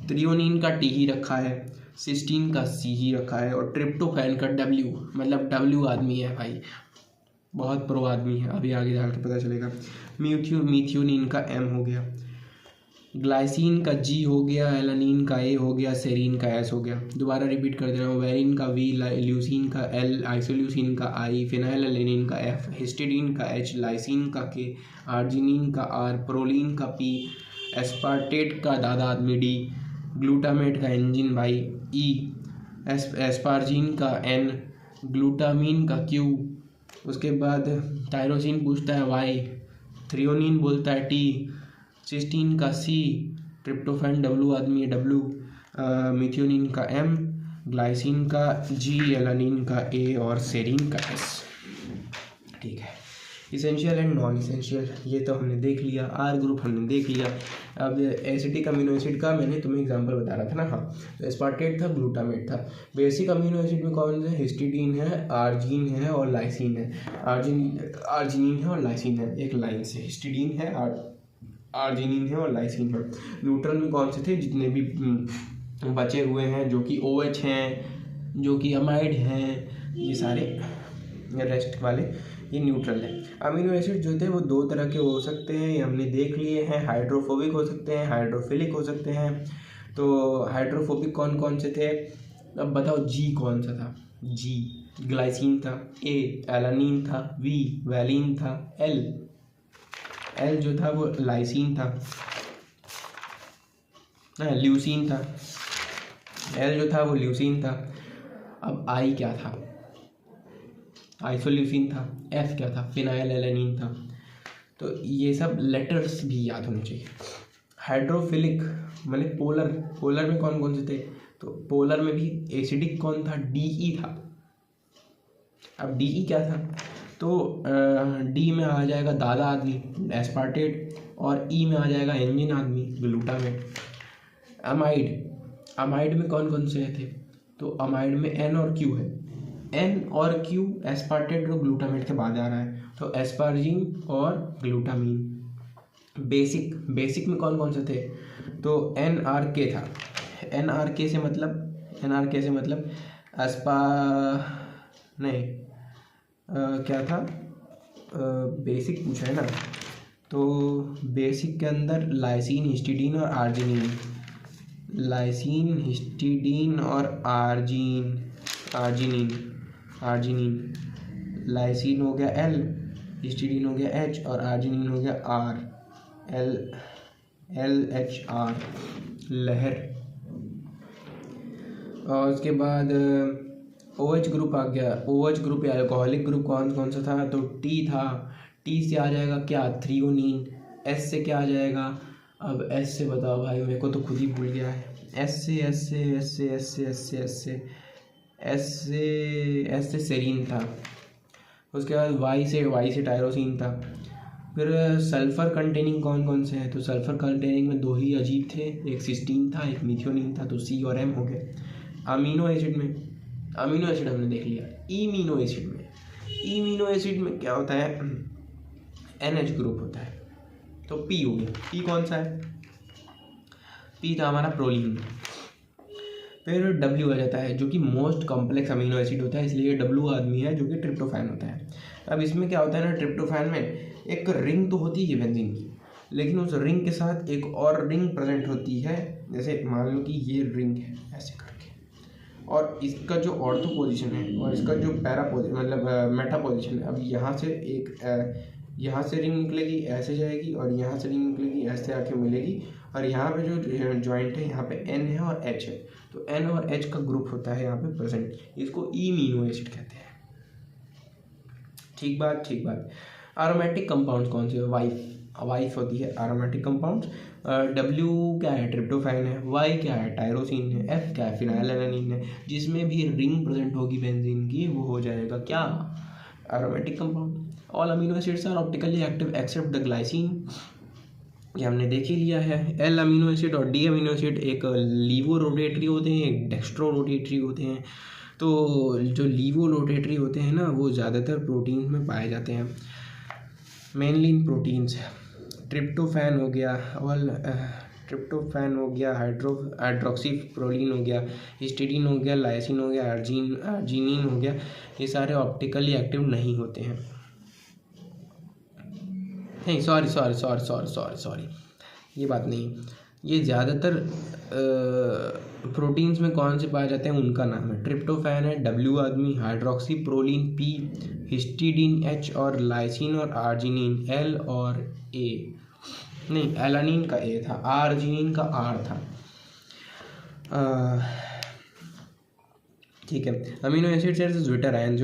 थ्रियोनिन का T ही रखा है, सिस्टीन का C ही रखा है, और ट्रिप्टोफैन का W, मतलब W आदमी है भाई, बहुत प्रो आदमी है, अभी आगे जाकर पता चलेगा। मीथियोनिन का M हो गया, ग्लाइसिन का G हो गया, एलानिन का A हो गया, सेरीन का S हो गया। दोबारा रिपीट कर दे रहा हूँ। वेरिन का V, ल्यूसिन का L, आइसोल्यूसिन का I, फिनाइल एलानिन का F, हिस्टिडीन का H, लाइसिन का K, आर्जिनिन का R, प्रोलीन का P, एस्पार्टेट का दादा आदमी D, ग्लूटामेट का इंजन भाई E, एस्पार्जिन का N, ग्लूटामीन का Q। उसके बाद टायरोसिन पूछता है Y, थ्रियोनिन बोलता है T, सिस्टीन का C, ट्रिप्टोफैन W आदमी है W, मिथियोनिन का M, ग्लाइसिन का G, एलानिन का A और सेरीन का S। ठीक है, इसेंशियल एंड नॉन इसेंशियल ये तो हमने देख लिया, R ग्रुप हमने देख लिया। अब एसिडिक अमीनो एसिड का मैंने तुम्हें एग्जांपल बता रहा था ना, हाँ, तो एस्पार्टेट था, ग्लूटामेट था। बेसिक अमीनो एसिड में कौन से? हिस्टिडीन है, आर्जिन है और लाइसिन है। आर्जिनिन है और लाइसिन है, एक लाइन से हिस्टिडीन है, आर्जिनिन है और लाइसिन है। न्यूट्रल में कौन से थे? जितने भी बचे हुए हैं, जो कि OH हैं, जो कि अमाइड हैं, ये सारे रेस्ट वाले ये न्यूट्रल है। अमीनो एसिड जो थे वो दो तरह के हो सकते हैं, ये हमने देख लिए हैं। हाइड्रोफोबिक हो सकते हैं, हाइड्रोफिलिक हो सकते हैं। तो हाइड्रोफोबिक कौन कौन से थे? अब बताओ G कौन सा था? G ग्लाइसिन था, A एलानिन था, V वैलिन था, L जो था वो लाइसिन था, ल्यूसिन था। L जो था वो ल्यूसिन था। अब I क्या था? आइसोल्यूसिन था। F क्या था? फिनाइल एलानिन था। तो ये सब लेटर्स भी याद होने चाहिए। हाइड्रोफिलिक माने पोलर में कौन कौन से थे? तो पोलर में भी एसिडिक कौन था? DE था। अब DE क्या था? तो डी में आ जाएगा दादा आदमी एस्पार्टेट, और ई में आ जाएगा एंजिन आदमी ग्लूटामेट। अमाइड में कौन कौन से थे? तो अमाइड में एन और क्यू है। एन और क्यू एस्पार्टेट और ग्लूटामेट के बाद आ रहा है, तो एस्पार्जिन और ग्लूटामीन। बेसिक में कौन कौन से थे? तो NRK था। NRK से मतलब क्या था? बेसिक पूछा है ना, तो बेसिक के अंदर लाइसिन, हिस्टिडीन और आर्जिनिन। लाइसिन हो गया L, हिस्टिडीन हो गया H और आर्जिनिन हो गया R, LHR लहर। और उसके बाद OH ग्रुप आ गया। OH ग्रुप या अल्कोहलिक ग्रुप कौन कौन सा था? तो T था। T से आ जाएगा क्या? थ्रियोनीन। S से क्या आ जाएगा? अब S से बताओ भाई, मेरे को तो खुद ही भूल गया है। S से सेरीन था। उसके बाद Y से टायरोसिन था। फिर सल्फ़र कंटेनिंग कौन कौन से हैं? तो सल्फ़र कंटेनिंग में दो ही अजीब थे, एक सिस्टीन था, एक मिथियोनिन था, तो C और M हो गए। अमीनो एसिड हमने देख लिया। इमीनो एसिड में क्या होता है? NH ग्रुप होता है, तो P हो गया। P कौन सा है? P था हमारा प्रोलीन। फिर W आ जाता है, जो कि मोस्ट कॉम्प्लेक्स अमीनो एसिड होता है, इसलिए W आदमी है, जो कि ट्रिप्टोफैन होता है। अब इसमें क्या होता है ना, ट्रिप्टोफैन में एक रिंग तो होती है बेंजीन की, लेकिन उस रिंग के साथ एक और रिंग प्रेजेंट होती है। जैसे मान लो कि ये रिंग है ऐसे करके, और इसका जो ऑर्थो पोजीशन है और इसका जो पैरा पोजीशन मतलब मेटा पोजीशन है। अब यहाँ से रिंग निकलेगी ऐसे जाएगी, और यहाँ से रिंग निकलेगी ऐसे आके मिलेगी, और यहाँ पे जो जॉइंट है यहाँ पे N है और H है, तो N और H का ग्रुप होता है यहाँ पे प्रेजेंट, इसको इमीनो एसिड कहते हैं। ठीक बात। एरोमेटिक कंपाउंड्स कौन से? वाइफ होती है एरोमेटिक कंपाउंड्स। W क्या है? ट्रिप्टोफैन है। Y क्या है? टायरोसिन है। F क्या है? फिनाइलएलानिन है। जिसमें भी रिंग प्रेजेंट होगी बेंजीन की, वो हो जाएगा क्या? Aromatic compound. All amino acids are optically active except the glycine, ये हमने देख ही लिया है। L अमीनो एसिड और D अमीनो एसिड एक लीवो रोटेटरी होते हैं, एक डेक्स्ट्रो रोटेटरी होते हैं। तो जो लीवो रोटेटरी होते हैं ना, वो ज़्यादातर प्रोटीन्स में पाए जाते हैं, मेनली इन प्रोटीन्स। ट्रिप्टोफैन हो गया, हाइड्रोक्सीप्रोलीन हो गया, हिस्टिडीन हो गया, लाइसिन हो गया, आर्जिनिन हो गया, ये सारे ऑप्टिकली एक्टिव नहीं होते हैं। नहीं, सॉरी, ये बात नहीं। ये ज़्यादातर प्रोटीन्स में कौन से पाए जाते हैं उनका नाम है। ट्रिप्टोफैन है, W आदमी, hydroxy proline P, histidine H और लाइसिन और आर्जिनिन L और A। नहीं, एलानिन का A था, आर्जिनिन का R था। ठीक है। अमीनो एसिड से ज्विटर आयन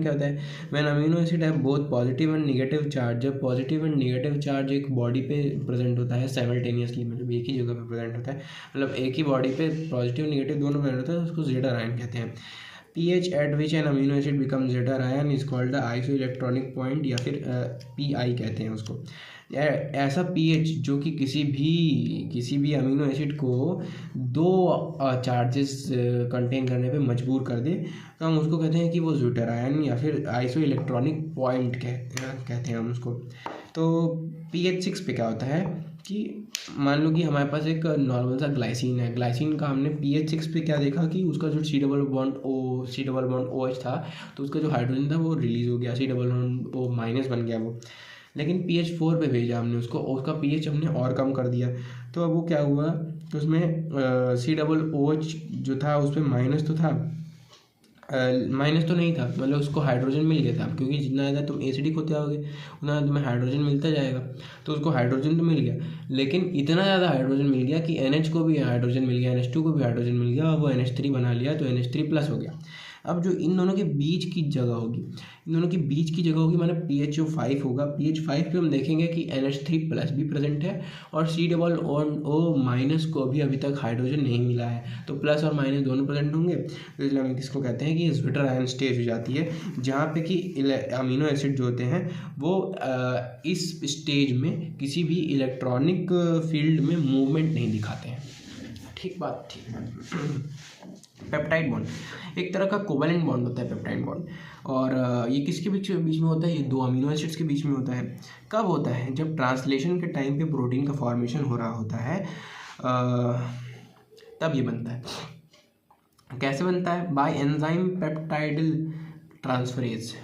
क्या होता है? व्हेन अमीनो एसिड है both positive and negative charge, जब पॉजिटिव एंड नेगेटिव चार्ज एक बॉडी पे प्रेजेंट होता है साइमल्टेनियसली, मतलब एक ही जगह पे प्रेजेंट होता है, मतलब एक ही बॉडी पे पॉजिटिव नेगेटिव दोनों प्रेजेंट होता है, उसको ज्विटर आयन कहते हैं। pH at which an amino acid becomes zeta ion is called the isoelectronic point, या फिर PI कहते हैं उसको। ऐसा pH जो कि किसी भी अमीनो एसिड को दो चार्जेस कंटेन करने पे मजबूर कर दे, तो हम उसको कहते हैं कि वो ज्विटर आयन या फिर आइसो इलेक्ट्रॉनिक पॉइंट कहते हैं हम उसको। तो pH 6 पे क्या होता है कि मान लो कि हमारे पास एक नॉर्मल सा ग्लाइसिन है, ग्लाइसिन का हमने pH 6 पे क्या देखा कि उसका जो C डबल बॉन्ड OH था, तो उसका जो हाइड्रोजन था वो रिलीज़ हो गया, C double bond O minus बन गया वो। लेकिन pH 4 पे भेजा हमने उसको, उसका pH हमने और कम कर दिया, तो अब वो क्या हुआ, तो उसमें C डबल OH जो था उस पर माइनस तो था, माइनस तो नहीं था, मतलब उसको हाइड्रोजन मिल गया था, क्योंकि जितना ज़्यादा तुम एसिडिक होते आओगे उतना ज़्यादा तुम्हें हाइड्रोजन मिलता जाएगा, तो उसको हाइड्रोजन तो मिल गया, लेकिन इतना ज़्यादा हाइड्रोजन मिल गया कि NH को भी हाइड्रोजन मिल गया, NH2 को भी हाइड्रोजन मिल गया, और वो NH3 बना लिया, तो NH3 प्लस हो गया। अब जो इन दोनों के बीच की जगह होगी, इन दोनों के बीच की जगह होगी माने PHO5 होगा। PH5 पे हम देखेंगे कि NH3+ भी प्रेजेंट है और C+O- को भी अभी तक हाइड्रोजन नहीं मिला है, तो प्लस और माइनस दोनों प्रेजेंट होंगे। तो इसलिए हम किसको कहते हैं कि ये ज्विटर आयन स्टेज हो जाती है, जहाँ पे कि अमीनो एसिड जो होते हैं वो इस स्टेज में किसी भी इलेक्ट्रॉनिक फील्ड में मूवमेंट नहीं दिखाते हैं। ठीक बात, ठीक है। पेप्टाइड बॉन्ड एक तरह का कोवेलेंट बॉन्ड होता है पेप्टाइड बॉन्ड, और ये किसके बीच में होता है, ये दो अमीनो एसिड्स के बीच में होता है। कब होता है, जब ट्रांसलेशन के टाइम पे प्रोटीन का फॉर्मेशन हो रहा होता है, तब ये बनता है। कैसे बनता है, bye enzyme peptidyl transferase,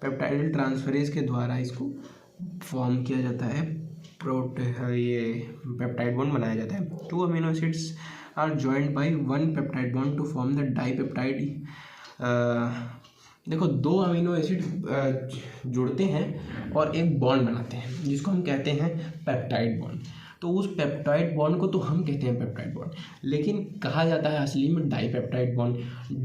peptidyl transferase के द्वारा इसको फॉर्म किया जाता है, ये पेप्टाइड बॉन्ड बनाया जाता है। 2 amino acids are joined by 1 peptide bond to form the dipeptide. देखो 2 अमीनो एसिड जुड़ते हैं और एक बॉन्ड बनाते हैं जिसको हम कहते हैं पेप्टाइड बॉन्ड। तो उस पेप्टाइड बॉन्ड को तो हम कहते हैं पेप्टाइड बॉन्ड, लेकिन कहा जाता है असली में डाइपेप्टाइड बॉन्ड।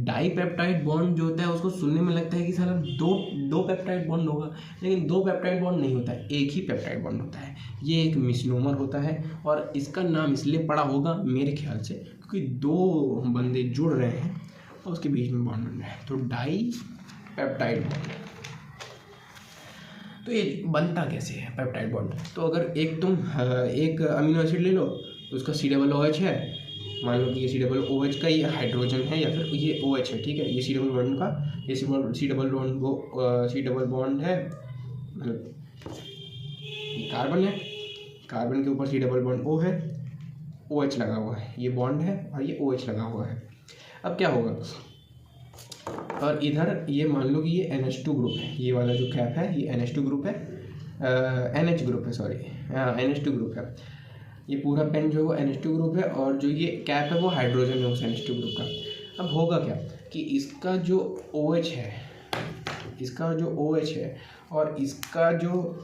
डाइपेप्टाइड बॉन्ड जो होता है उसको सुनने में लगता है कि साला दो पेप्टाइड बॉन्ड होगा, लेकिन 2 पेप्टाइड बॉन्ड नहीं होता है, एक ही पेप्टाइड बॉन्ड होता है। ये एक मिसनोमर होता है और इसका नाम इसलिए पड़ा होगा मेरे ख्याल से क्योंकि 2 बंदे जुड़ रहे हैं और उसके बीच में बॉन्ड बन रहा है, तो डाइपेप्टाइड बॉन्ड। तो ये बनता कैसे है पेप्टाइड बॉन्ड, तो अगर एक अमीनो एसिड ले लो तो उसका C+OH है, मान लो कि ये C+OH का ये हाइड्रोजन है या फिर ये OH है, ठीक है, ये C बॉन्ड का ये C डबल बॉन्ड है, मतलब कार्बन है, कार्बन के ऊपर C डबल बॉन्ड O है, OH लगा हुआ है, ये बॉन्ड है और ये OH लगा हुआ है। अब क्या होगा, और इधर ये मान लो कि ये NH2 ग्रुप है, ये वाला जो कैप है ये NH2 ग्रुप है, NH ग्रुप है, सॉरी NH2 ग्रुप है, ये पूरा पेन जो है वो NH2 ग्रुप है और जो ये कैप है वो हाइड्रोजन है उस NH2 ग्रुप का। अब होगा क्या कि इसका जो OH है, और इसका जो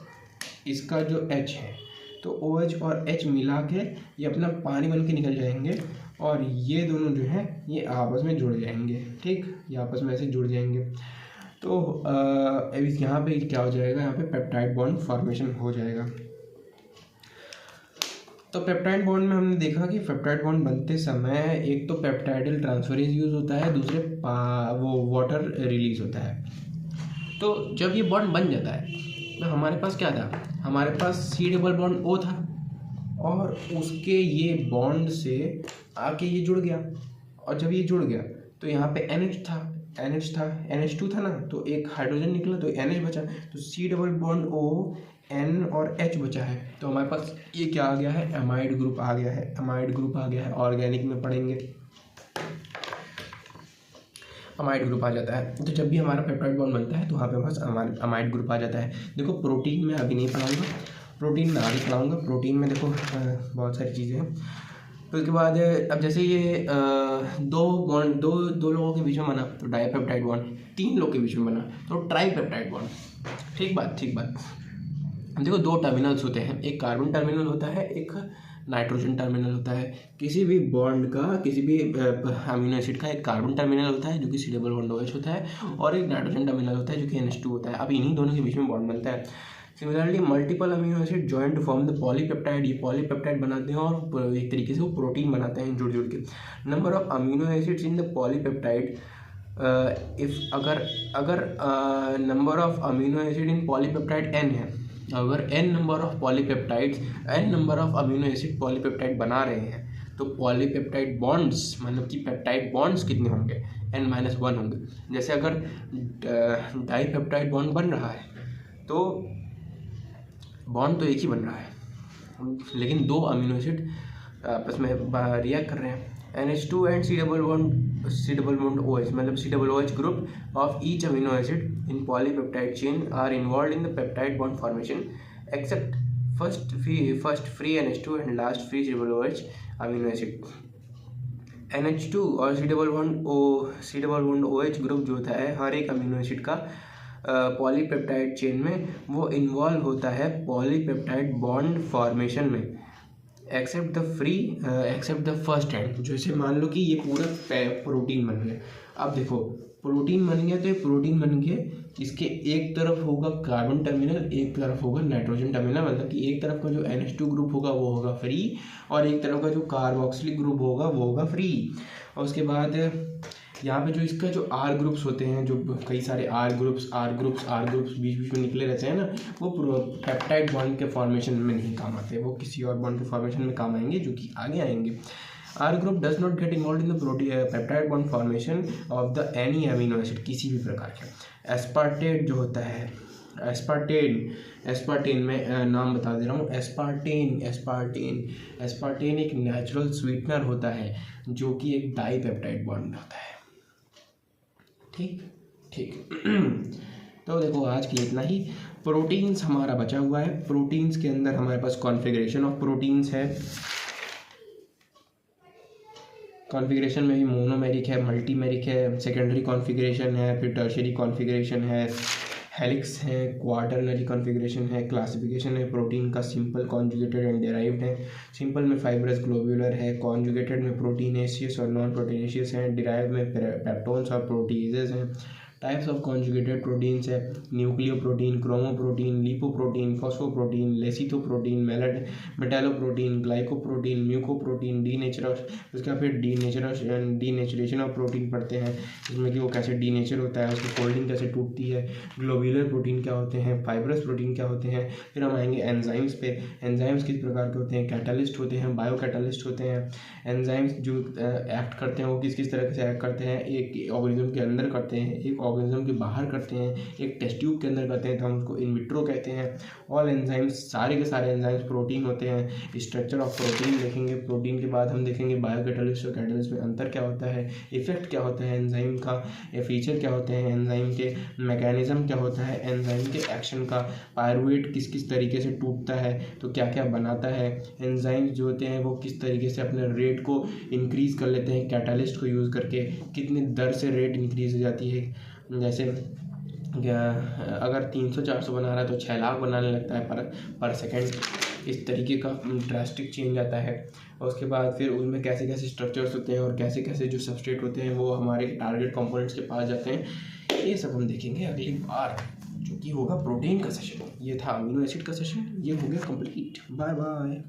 H है, तो OH और H मिला के ये अपना पानी बन के निकल जाएंगे और ये दोनों जो है ये आपस में जुड़ जाएंगे, ठीक, ये आपस में ऐसे जुड़ जाएंगे। तो अब यहाँ पे क्या हो जाएगा, यहाँ पे पेप्टाइड बॉन्ड फॉर्मेशन हो जाएगा। तो पेप्टाइड बॉन्ड में हमने देखा कि पेप्टाइड बॉन्ड बनते समय एक तो पेप्टाइडल ट्रांसफरेज यूज़ होता है, दूसरे वो वाटर रिलीज होता है। तो जब ये बॉन्ड बन जाता है तो हमारे पास क्या था, हमारे पास C+O था और उसके ये बॉन्ड से आके ये जुड़ गया, और जब ये जुड़ गया तो यहाँ पे NH2 था ना, तो एक हाइड्रोजन निकला तो NH बचा, तो C+O N और H बचा है, तो हमारे पास ये क्या आ गया है, अमाइड ग्रुप आ गया है। ऑर्गेनिक में पढ़ेंगे अमाइड ग्रुप आ जाता है। तो जब भी हमारा पेप्टाइड बॉन्ड बनता है तो वहाँ पे हमारे अमाइड ग्रुप आ जाता है। देखो प्रोटीन में अभी नहीं पढ़ाऊँगा, प्रोटीन में आगे पढ़ाऊँगा। प्रोटीन में देखो बहुत सारी चीज़ें हैं। तो उसके बाद अब जैसे ये दो लोगों के बीच में बना तो डाइपेप्टाइड बॉन्ड, 3 लोग के बीच में बना तो ट्राइपेप्टाइड बॉन्ड। ठीक बात। देखो 2 टर्मिनल्स होते हैं, एक कार्बन टर्मिनल होता है, एक नाइट्रोजन टर्मिनल होता है। किसी भी बॉन्ड का, किसी भी अमीनो एसिड का एक कार्बन टर्मिनल होता है जो कि C+OH होता है, और एक नाइट्रोजन टर्मिनल होता है जो कि NH2 होता है। अब इन्हीं दोनों के बीच में बॉन्ड बनता है। Similarly multiple amino acid join to form the polypeptide, ये पॉलीपेप्टाइड बनाते हैं और एक तरीके से वो प्रोटीन बनाते हैं जुड़ के। Number of amino acids in the polypeptide, अगर number of amino acid in polypeptide n है, अगर n number of polypeptides, n number of amino acid polypeptide बना रहे हैं, तो पॉलीपेप्टाइड बॉन्ड्स मतलब कि पेप्टाइड बॉन्ड्स कितने होंगे, n-1 होंगे। जैसे अगर डाइपेप्टाइड बॉन्ड बन रहा है तो बॉन्ड तो एक ही बन रहा है, लेकिन 2 अमीनो एसिड आपस में रिएक्ट कर रहे हैं। NH2 एंड C+OH मतलब C+OH group of each amino acid in polypeptide chain are involved in the peptide bond formation except first free NH2 and last free C+OH amino acid। NH2 और C+OH group जो होता है हर एक amino acid का polypeptide chain में वो involve होता है पॉलीपेप्टाइड बॉन्ड फॉर्मेशन में। Except the first end. जैसे मान लो कि ये पूरा प्रोटीन बन गया। अब देखो प्रोटीन बन गया तो ये प्रोटीन बन गया, इसके एक तरफ होगा कार्बन टर्मिनल, एक तरफ होगा नाइट्रोजन टर्मिनल, मतलब कि एक तरफ का जो NH2 ग्रुप होगा वो होगा फ्री, और एक तरफ का जो कार्बोक्सिलिक ग्रुप होगा वो होगा फ्री। और उसके बाद यहाँ पे जो इसका जो R ग्रुप्स होते हैं, जो कई सारे R ग्रुप्स बीच बीच में निकले रहते हैं ना, वो पेप्टाइड बॉन्ड के फॉर्मेशन में नहीं काम आते, वो किसी और बॉन्ड के फॉर्मेशन में काम आएंगे जो कि आगे आएंगे। R group does not get involve in the peptide bond formation of the any amino acid, किसी भी प्रकार के। एस्पार्टेट जो होता है, एस्पार्टेन में नाम बता दे रहा हूँ, एस्पार्टेन एक नेचुरल स्वीटनर होता है जो कि एक डाईपेप्टाइड बॉन्ड होता है। ठीक तो देखो आज के लिए इतना ही। प्रोटीन्स हमारा बचा हुआ है। प्रोटीन्स के अंदर हमारे पास कॉन्फ़िगरेशन ऑफ प्रोटीन्स है। कॉन्फ़िगरेशन में भी मोनोमेरिक है, मल्टीमेरिक है, सेकेंडरी कॉन्फ़िगरेशन है, फिर टर्शियरी कॉन्फ़िगरेशन है, हेलिक्स है, क्वाटरनरी कॉन्फ़िगरेशन है। क्लासिफिकेशन है प्रोटीन का, सिंपल, कॉन्जुगेटेड एंड डेराइव्ड है। सिंपल में फाइब्रस ग्लोब्यूलर है, कॉन्जुगेटेड में प्रोटीनेशियस और नॉन प्रोटीनेशियस है, डिराइव्ड में पेप्टोन्स और प्रोटीजेज हैं। टाइप्स ऑफ कॉन्जुगेटेड प्रोटीन्स है nucleoprotein, chromoprotein, lipoprotein, phosphoprotein, lecithoprotein, metalloprotein, glycoprotein, mucoprotein, उसका फिर डीनेचरेशन ऑफ प्रोटीन पढ़ते हैं, जिसमें कि वो कैसे डीनेचर होता है, उसकी फोल्डिंग कैसे टूटती है। ग्लोब्यूलर प्रोटीन क्या होते हैं, फाइब्रस प्रोटीन क्या होते हैं। फिर हम आएंगे एंजाइम्स पे। एंजाइम्स किस प्रकार के होते हैं, कैटालिस्ट होते हैं, बायो कैटालिस्ट होते हैं। एंजाइम्स जो एक्ट करते हैं वो किस किस तरह से एक्ट करते हैं, एक ऑर्गेनिज्म के अंदर करते हैं, एक ऑर्गेनिज्म के बाहर करते हैं, एक टेस्ट ट्यूब के अंदर करते हैं, तो हम उसको इन विट्रो कहते हैं। ऑल एंजाइम्स, सारे के सारे एंजाइम्स प्रोटीन होते हैं। स्ट्रक्चर ऑफ प्रोटीन देखेंगे। प्रोटीन के बाद हम देखेंगे बायो कैटालिस्ट और कैटालिस्ट में अंतर क्या होता है, इफेक्ट क्या होता है एंजाइम का, फीचर क्या होते हैं एंजाइम के, मैकेनिज्म क्या होता है एंजाइम के एक्शन का, पायरुवेट किस किस तरीके से टूटता है तो क्या क्या बनाता है, एंजाइम्स जो होते हैं वो किस तरीके से अपने रेट को इंक्रीज़ कर लेते हैं कैटालिस्ट को यूज़ करके, कितनी दर से रेट इंक्रीज़ हो जाती है। जैसे अगर 300-400 बना रहा है तो 6 लाख बनाने लगता है पर सेकेंड। इस तरीके का ड्रास्टिक चेंज आता है। और उसके बाद फिर उनमें कैसे कैसे स्ट्रक्चर्स होते हैं और कैसे कैसे जो सबस्ट्रेट होते हैं वो हमारे टारगेट कंपोनेंट्स के पास जाते हैं। ये सब हम देखेंगे अगली बार, जो कि होगा प्रोटीन का सेशन। ये था अमीनो एसिड का सेशन, ये हो गया कंप्लीट। Bye bye.